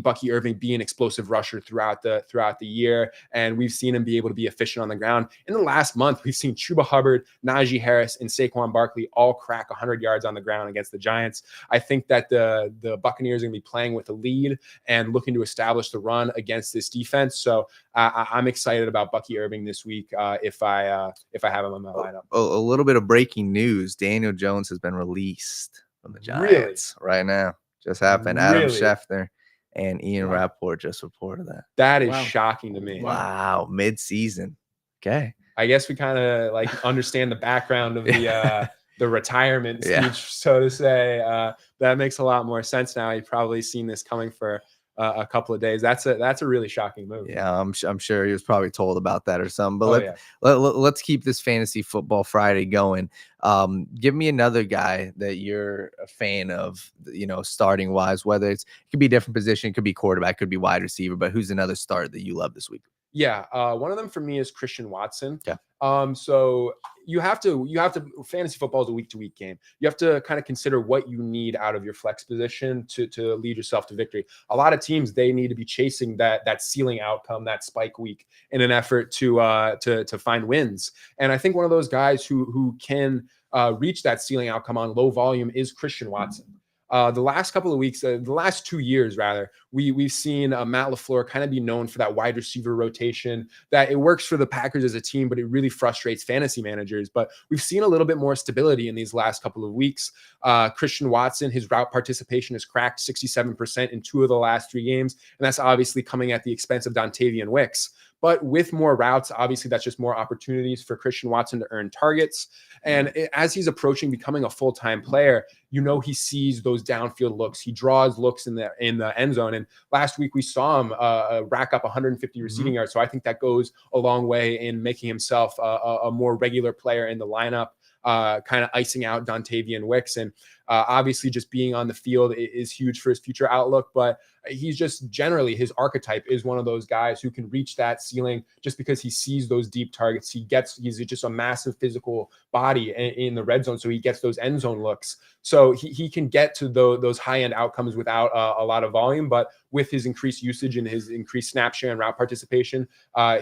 Bucky Irving be an explosive rusher throughout the year, and we've seen him be able to be efficient on the ground. In the last month, we've seen Chuba Hubbard, Najee Harris, and Saquon Barkley all crack 100 yards on the ground against the Giants. I think that the Buccaneers are going to be playing with a lead and looking to establish the run against this defense. So I'm excited about Bucky Irving this week if I have him on my lineup. A little bit of breaking news: Daniel Jones has been released from the Giants right now. Just happened. Adam Schefter and Ian Rappaport just reported that. That is shocking to me. Wow. Mid-season. Okay. I guess we kind of understand the background of the retirement speech, so to say. That makes a lot more sense now. You've probably seen this coming for a couple of days. That's a really shocking move. Yeah, I'm sure he was probably told about that or something. But let's keep this fantasy football Friday going. Give me another guy that you're a fan of, starting wise, whether it could be a different position, it could be quarterback, could be wide receiver, but who's another start that you love this week? Yeah. One of them for me is Christian Watson. Yeah. So you have to fantasy football is a week-to-week game. You have to kind of consider what you need out of your flex position to lead yourself to victory. A lot of teams, they need to be chasing that ceiling outcome, that spike week, in an effort to find wins. And I think one of those guys who can reach that ceiling outcome on low volume is Christian Watson. The last couple of weeks, the last 2 years rather, we've seen Matt LaFleur kind of be known for that wide receiver rotation, that it works for the Packers as a team, but it really frustrates fantasy managers. But we've seen a little bit more stability in these last couple of weeks. Christian Watson, his route participation has cracked 67% in 2 of the last 3 games, and that's obviously coming at the expense of Dontavian Wicks. But with more routes, obviously that's just more opportunities for Christian Watson to earn targets. And as he's approaching becoming a full-time player, he sees those downfield looks. He draws looks in the end zone. And last week we saw him rack up 150 receiving yards. So I think that goes a long way in making himself a more regular player in the lineup, kind of icing out Dontavian Wicks. And obviously just being on the field is huge for his future outlook, but he's just generally, his archetype is one of those guys who can reach that ceiling just because he sees those deep targets. He's just a massive physical body in the red zone. So he gets those end zone looks. So he can get to those high-end outcomes without a lot of volume, but with his increased usage and his increased snap share and route participation,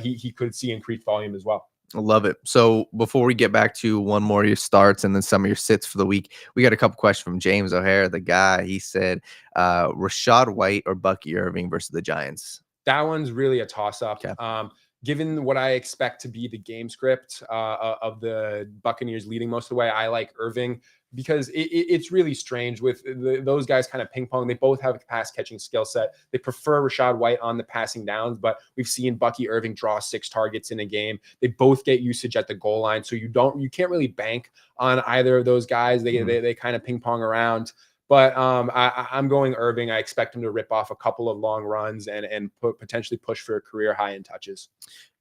he could see increased volume as well. I love it. So before we get back to one more of your starts and then some of your sits for the week, we got a couple questions from James O'Hare, the guy. He said, Rachaad White or Bucky Irving versus the Giants? That one's really a toss-up. Okay. Given what I expect to be the game script of the Buccaneers leading most of the way, I like Irving because it's really strange with those guys kind of ping pong. They both have a pass catching skill set. They prefer Rachaad White on the passing downs, but we've seen Bucky Irving draw 6 targets in a game. They both get usage at the goal line. So you can't really bank on either of those guys. They kind of ping pong around. But I'm going Irving. I expect him to rip off a couple of long runs and potentially push for a career high in touches.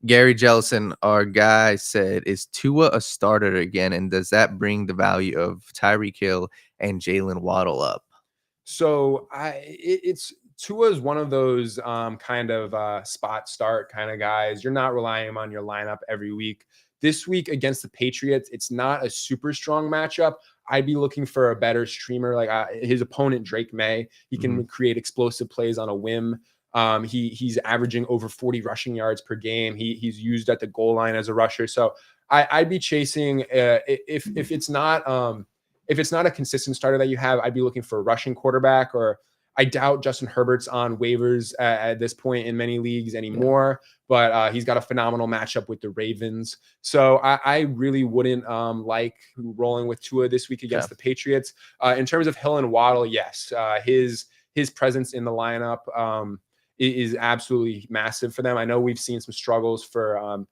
Gary Jellison, our guy, said, is Tua a starter again? And does that bring the value of Tyreek Hill and Jalen Waddle up? So Tua is one of those kind of spot start kind of guys. You're not relying on your lineup every week. This week against the Patriots, it's not a super strong matchup. I'd be looking for a better streamer, like his opponent, Drake May. He can create explosive plays on a whim. He's averaging over 40 rushing yards per game. He's used at the goal line as a rusher. So I'd be chasing if it's not a consistent starter that you have, I'd be looking for a rushing quarterback. Or I doubt Justin Herbert's on waivers at this point in many leagues anymore, but he's got a phenomenal matchup with the Ravens. So I really wouldn't like rolling with Tua this week against the Patriots. In terms of Hill and Waddle, yes, his presence in the lineup is absolutely massive for them. I know we've seen some struggles from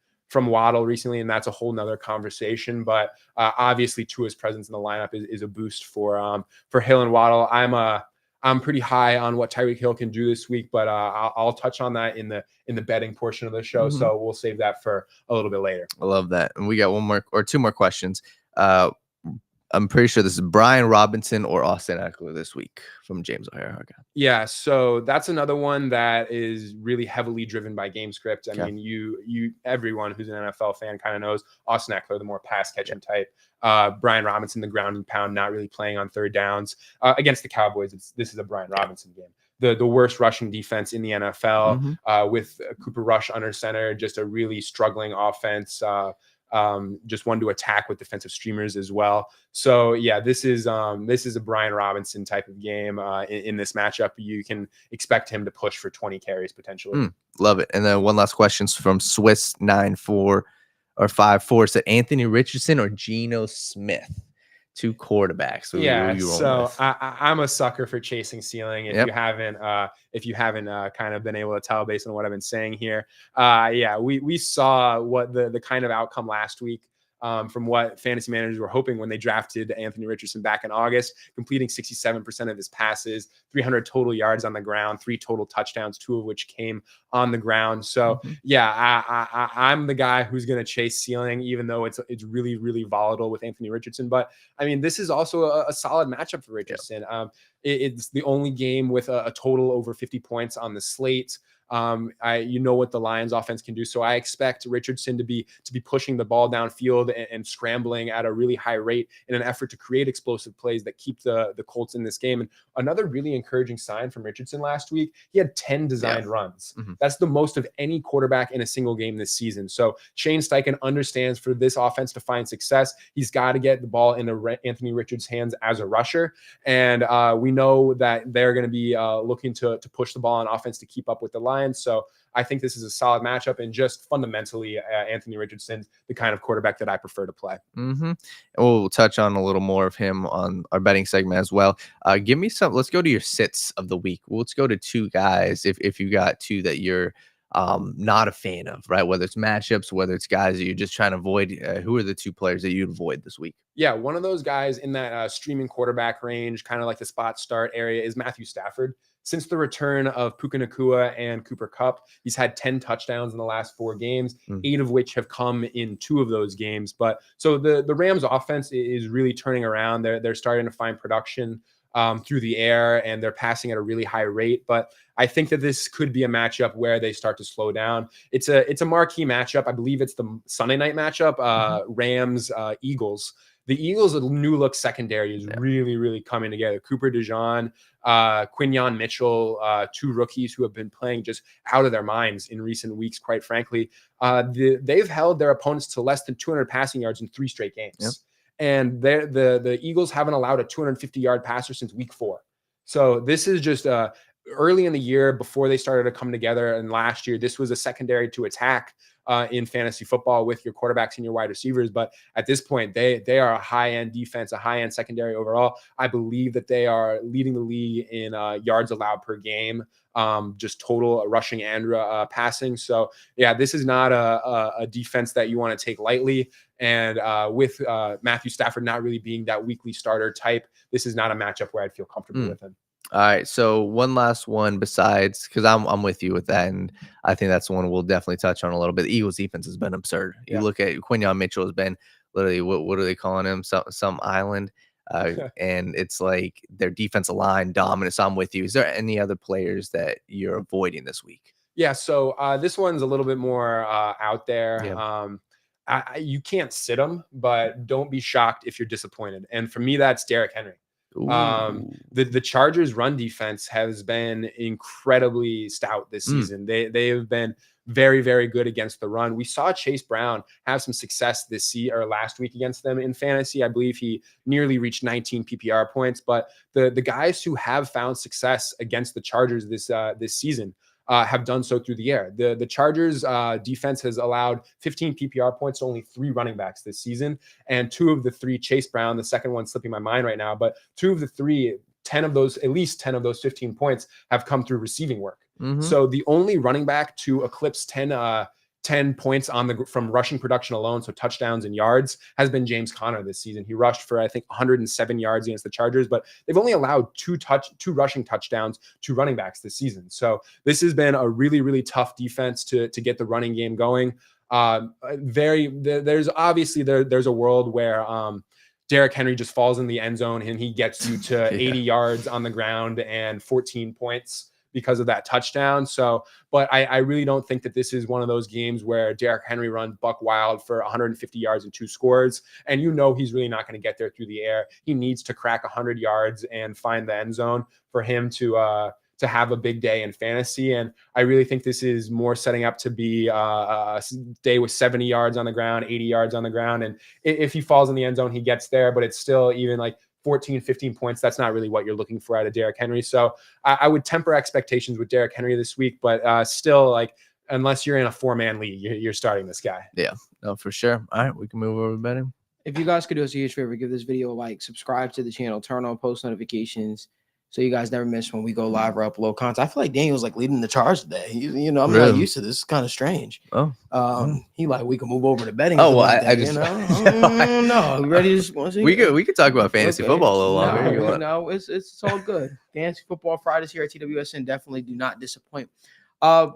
Waddle recently, and that's a whole nother conversation. But obviously, Tua's presence in the lineup is a boost for Hill and Waddle. I'm pretty high on what Tyreek Hill can do this week, but I'll touch on that in the betting portion of the show. So we'll save that for a little bit later. I love that. And we got one more or 2 more questions. I'm pretty sure this is Brian Robinson or Austin Eckler this week from James O'Hare. Okay. Yeah, so that's another one that is really heavily driven by game script. I mean, everyone who's an NFL fan kind of knows Austin Eckler, the more pass catching type. Brian Robinson, the ground and pound, not really playing on third downs. Against the Cowboys, this is a Brian Robinson game. The worst rushing defense in the NFL, with Cooper Rush under center, just a really struggling offense. Just one to attack with defensive streamers as well. So yeah, this is a Brian Robinson type of game. In this matchup, you can expect him to push for 20 carries potentially. Love it. And then one last question from Swiss 94 or 54 said Anthony Richardson or Geno Smith, 2 quarterbacks. So I'm a sucker for chasing ceiling. If you haven't kind of been able to tell based on what I've been saying here, we saw what the kind of outcome last week. From what fantasy managers were hoping when they drafted Anthony Richardson back in August, completing 67% of his passes, 300 total yards on the ground, 3 total touchdowns, 2 of which came on the ground. So I'm the guy who's going to chase ceiling, even though it's really, really volatile with Anthony Richardson. But I mean, this is also a solid matchup for Richardson. It's the only game with a total over 50 points on the slate. You know what the Lions offense can do. So I expect Richardson to be pushing the ball downfield and scrambling at a really high rate in an effort to create explosive plays that keep the Colts in this game. And another really encouraging sign from Richardson last week, he had 10 designed runs. That's the most of any quarterback in a single game this season. So Shane Steichen understands for this offense to find success, he's got to get the ball into Anthony Richards' hands as a rusher. And we know that they're going to be looking to push the ball on offense to keep up with the Lions. So I think this is a solid matchup, and just fundamentally, Anthony Richardson's the kind of quarterback that I prefer to play. We'll touch on a little more of him on our betting segment as well. Give me some. Let's go to your sits of the week. Let's go to two guys. If you got two that you're not a fan of, right? Whether it's matchups, whether it's guys that you're just trying to avoid. Who are the two players that you'd avoid this week? Yeah, one of those guys in that streaming quarterback range, kind of like the spot start area, is Matthew Stafford. Since the return of Puka Nacua and Cooper Kupp, he's had 10 touchdowns in the last 4 games, 8 of which have come in 2 of those games. But so the Rams offense is really turning around. They're starting to find production through the air, and they're passing at a really high rate. But I think that this could be a matchup where they start to slow down. It's a marquee matchup. I believe it's the Sunday night matchup, Rams, Eagles. The Eagles' new look secondary is really, really coming together. Cooper DeJean, Quinyon Mitchell, 2 rookies who have been playing just out of their minds in recent weeks, quite frankly. They've held their opponents to less than 200 passing yards in 3 straight games. And the Eagles haven't allowed a 250-yard passer since week 4. So this is just early in the year before they started to come together. And last year, this was a secondary to attack in fantasy football with your quarterbacks and your wide receivers. But at this point, they are a high-end defense, a high-end secondary overall. I believe that they are leading the league in yards allowed per game, just total rushing and passing. So yeah, this is not a defense that you want to take lightly. And with Matthew Stafford not really being that weekly starter type, this is not a matchup where I'd feel comfortable with him. All right, so one last one besides, because I'm with you with that, and I think that's one we'll definitely touch on a little bit. The Eagles' defense has been absurd. You look at Quinyon Mitchell has been literally what are they calling him? Some island, and it's like their defensive line dominant. So I'm with you. Is there any other players that you're avoiding this week? Yeah, so this one's a little bit more out there. You can't sit them, but don't be shocked if you're disappointed. And for me, that's Derrick Henry. The Chargers run defense has been incredibly stout this season. They have been very, very good against the run. We saw Chase Brown have some success last week against them in fantasy. I believe he nearly reached 19 PPR points, but the guys who have found success against the Chargers this season have done so through the air. The Chargers defense has allowed 15 PPR points to only 3 running backs this season. And 2 of the 3, Chase Brown, the second one slipping my mind right now, but 2 of the 3, at least 10 of those 15 points have come through receiving work. So the only running back to eclipse 10 points from rushing production alone, so touchdowns and yards, has been James Conner this season. He rushed for, I think, 107 yards against the Chargers, but they've only allowed 2 rushing touchdowns to running backs this season. So this has been a really, really tough defense to get the running game going. There's a world where Derrick Henry just falls in the end zone and he gets you to 80 yards on the ground and 14 points because of that touchdown. So, but I really don't think that this is one of those games where Derrick Henry runs buck wild for 150 yards and 2 scores. And he's really not going to get there through the air. He needs to crack 100 yards and find the end zone for him to have a big day in fantasy. And I really think this is more setting up to be a day with 70 yards on the ground, 80 yards on the ground. And if he falls in the end zone, he gets there, but it's still even like 14, 15 points. That's not really what you're looking for out of Derrick Henry. So I would temper expectations with Derrick Henry this week, but still, like, unless you're in a 4-man league, you're starting this guy. Yeah, no, for sure. All right, we can move over to betting. If you guys could do us a huge favor, give this video a like, subscribe to the channel, turn on post notifications so you guys never miss when we go live or upload content. I feel like Daniel's like leading the charge today. I'm not used to this. It's kind of strange. He we can move over to betting. Oh, well, I just no. Ready to we could talk about fantasy football a little longer. No, it's all good. Fantasy football Fridays here at TWSN definitely do not disappoint. I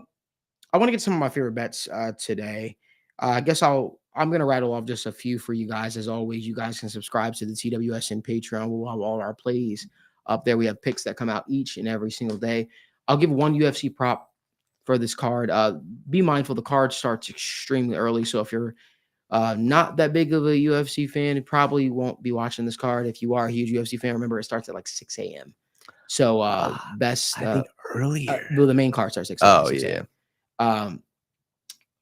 want to get some of my favorite bets today. I guess I'm going to rattle off just a few for you guys. As always, you guys can subscribe to the TWSN Patreon. We'll have all our plays up there. We have picks that come out each and every single day. I'll give one UFC prop for this card. Be mindful, the card starts extremely early. So if you're not that big of a UFC fan, you probably won't be watching this card. If you are a huge UFC fan, remember it starts at like 6 a.m. So best I think earlier. well, the main card starts at 6 a.m. Oh, yeah.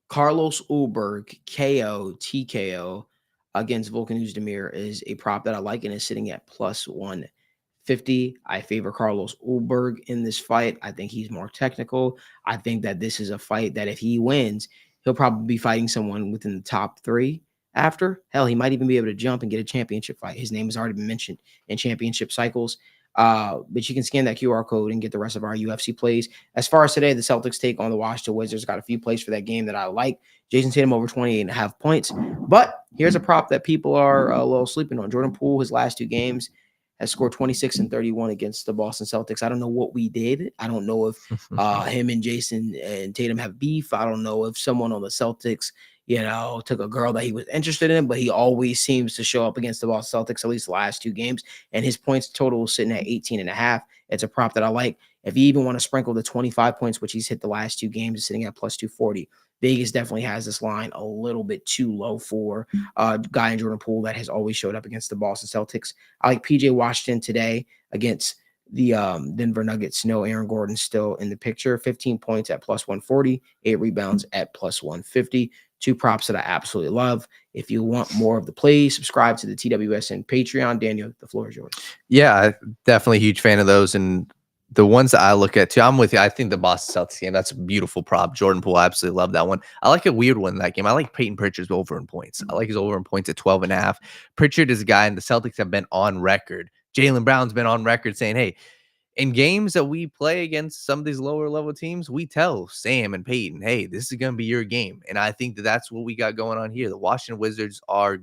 Carlos Ulberg, KO, TKO against Volkan Oezdemir is a prop that I like and is sitting at plus 150. I favor Carlos Ulberg in this fight. I think he's more technical. I think that this is a fight that if he wins, he'll probably be fighting someone within the top 3 after. Hell, he might even be able to jump and get a championship fight. His name has already been mentioned in championship cycles. But you can scan that QR code and get the rest of our UFC plays. As far as today, the Celtics take on the Washington Wizards. Got a few plays for that game that I like. Jason Tatum over 28.5 points. But here's a prop that people are a little sleeping on. Jordan Poole, his last 2 games, has scored 26 and 31 against the Boston Celtics. I don't know what we did. I don't know if him and Jason and Tatum have beef. I don't know if someone on the Celtics, took a girl that he was interested in, but he always seems to show up against the Boston Celtics, at least the last 2 games. And his points total is sitting at 18.5. It's a prop that I like. If you even want to sprinkle the 25 points, which he's hit the last 2 games, is sitting at plus 240. Vegas definitely has this line a little bit too low for a guy in Jordan Poole that has always showed up against the Boston Celtics. I like PJ Washington today against the Denver Nuggets. No Aaron Gordon still in the picture. 15 points at plus 140, 8 rebounds at plus 150. 2 props that I absolutely love. If you want more of the plays, subscribe to the TWSN Patreon. Daniel, the floor is yours. Yeah, definitely a huge fan of those. And the ones that I look at too, I'm with you. I think the Boston Celtics game, that's a beautiful prop. Jordan Poole, I absolutely love that one. I like a weird one in that game. I like Peyton Pritchard's over in points. I like his over in points at 12.5. Pritchard is a guy, and the Celtics have been on record. Jaylen Brown's been on record saying, hey, in games that we play against some of these lower level teams, we tell Sam and Peyton, hey, this is going to be your game. And I think that that's what we got going on here. The Washington Wizards are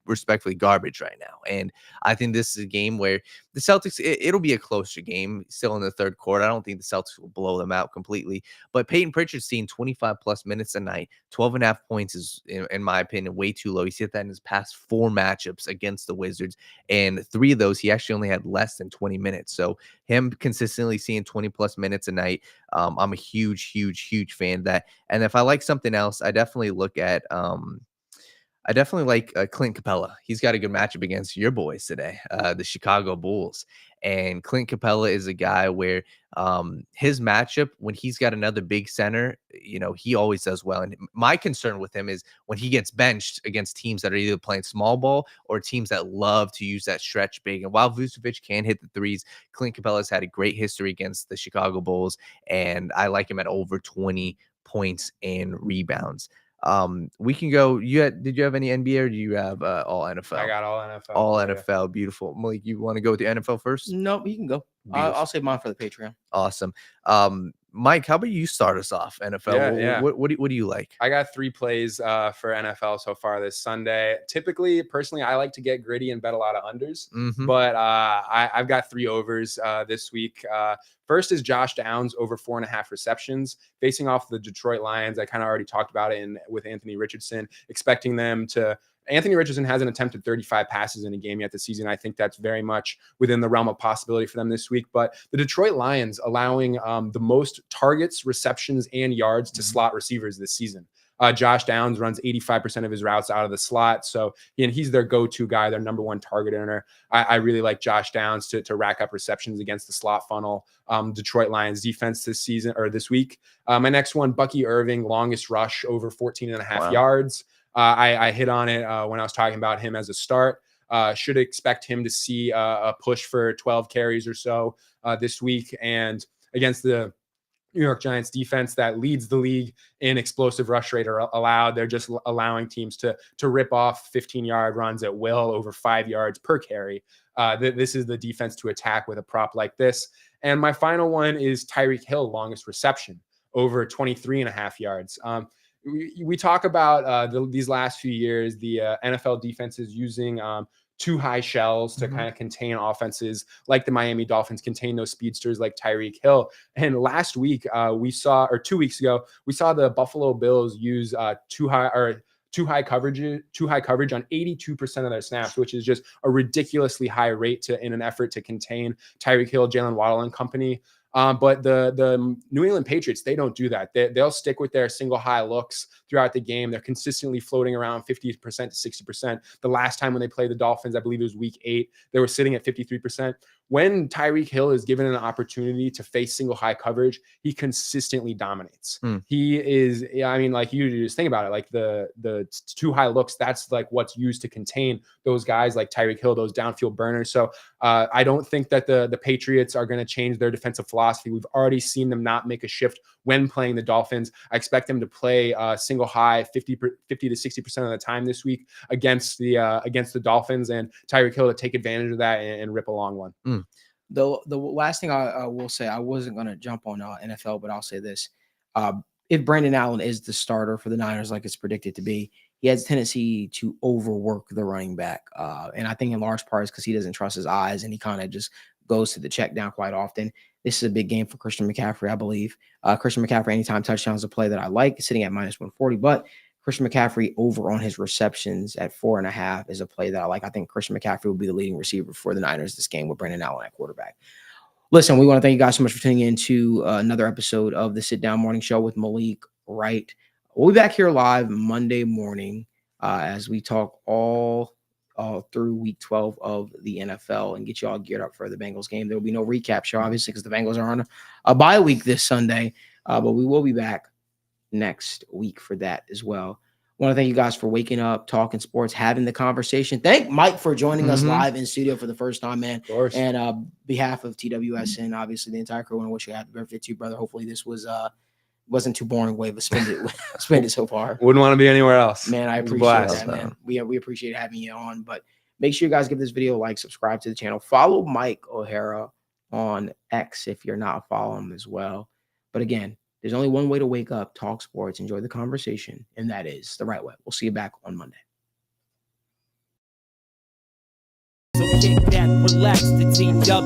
respectfully garbage right now. And I think this is a game where the Celtics, it'll be a closer game still in the third quarter. I don't think the Celtics will blow them out completely, but Peyton Pritchard's seen 25 plus minutes a night. 12.5 points is, in my opinion, way too low. He's hit that in his past 4 matchups against the Wizards, and 3 of those, he actually only had less than 20 minutes. So him consistently seeing 20 plus minutes a night, I'm a huge fan of that. And if I like something else, I definitely look at, I definitely like Clint Capella. He's got a good matchup against your boys today, the Chicago Bulls. And Clint Capella is a guy where his matchup, when he's got another big center, he always does well. And my concern with him is when he gets benched against teams that are either playing small ball or teams that love to use that stretch big. And while Vucevic can hit the threes, Clint Capella's had a great history against the Chicago Bulls. And I like him at over 20 points and rebounds. We can go. Did you have any NBA or do you have all NFL? I got all NFL. All NFL. Beautiful. Malik, you want to go with the NFL first? No, you can go. I'll save mine for the Patreon. Awesome. Mike, how about you start us off? NFL. Yeah. What do you like? I got 3 plays for NFL so far this Sunday. Typically, personally, I like to get gritty and bet a lot of unders, but I've got 3 overs this week. First is Josh Downs over 4.5 receptions facing off the Detroit Lions. I kind of already talked about it with Anthony Richardson, expecting them to. Anthony Richardson hasn't attempted 35 passes in a game yet this season. I think that's very much within the realm of possibility for them this week. But the Detroit Lions allowing the most targets, receptions, and yards to slot receivers this season. Josh Downs runs 85% of his routes out of the slot. So he's their go-to guy, their number 1 target earner. I really like Josh Downs to rack up receptions against the slot funnel. Detroit Lions defense this week. My next one, Bucky Irving, longest rush over 14.5 yards. I hit on it when I was talking about him as a start. Should expect him to see a push for 12 carries or so this week. And against the New York Giants defense that leads the league in explosive rush rate allowed, they're just allowing teams to rip off 15-yard runs at will over 5 yards per carry. This is the defense to attack with a prop like this. And my final one is Tyreek Hill, longest reception over 23.5 yards. We talk about these last few years, the NFL defenses using too high shells to kind of contain offenses like the Miami Dolphins, contain those speedsters like Tyreek Hill. And last week we saw, or 2 weeks ago, we saw the Buffalo Bills use too high coverage on 82% of their snaps, which is just a ridiculously high rate in an effort to contain Tyreek Hill, Jalen Waddle and company. But the New England Patriots, they don't do that. They'll stick with their single high looks throughout the game. They're consistently floating around 50% to 60%. The last time when they played the Dolphins, I believe it was week 8, they were sitting at 53%. When Tyreek Hill is given an opportunity to face single high coverage, he consistently dominates. He is, I mean, like you just think about it, like the too high looks, that's like what's used to contain those guys like Tyreek Hill, those downfield burners. So I don't think that the Patriots are going to change their defensive philosophy. We've already seen them not make a shift when playing the Dolphins. I expect them to play single high 50 to 60% of the time this week against the Dolphins, and Tyreek Hill to take advantage of that and rip a long one. The last thing I will say, I wasn't going to jump on NFL, but I'll say this. If Brandon Allen is the starter for the Niners, like it's predicted to be, he has a tendency to overwork the running back. And I think in large part is because he doesn't trust his eyes and he kind of just goes to the check down quite often. This is a big game for Christian McCaffrey, I believe. Christian McCaffrey, anytime touchdown is a play that I like, sitting at -140, but Christian McCaffrey over on his receptions at 4.5 is a play that I like. I think Christian McCaffrey will be the leading receiver for the Niners this game with Brandon Allen at quarterback. Listen, we want to thank you guys so much for tuning in to another episode of the Sit Down Morning Show with Malik Wright. We'll be back here live Monday morning as we talk all through week 12 of the NFL and get you all geared up for the Bengals game. There will be no recap show, obviously, because the Bengals are on a bye week this Sunday, but we will be back next week for that as well. I want to thank you guys for waking up, talking sports, having the conversation. Thank Mike for joining us live in studio for the first time, man. Of course. And behalf of TWSN, obviously the entire crew, I want to wish you a happy birthday to you, brother. Hopefully this wasn't too boring way to spend it so far. Wouldn't want to be anywhere else. Man, I appreciate that, man. We appreciate having you on. But make sure you guys give this video a like, subscribe to the channel. Follow Mike O'Hara on X if you're not following him as well. But again, there's only one way to wake up, talk sports, enjoy the conversation, and that is the right way. We'll see you back on Monday. So kick that, relax the TW.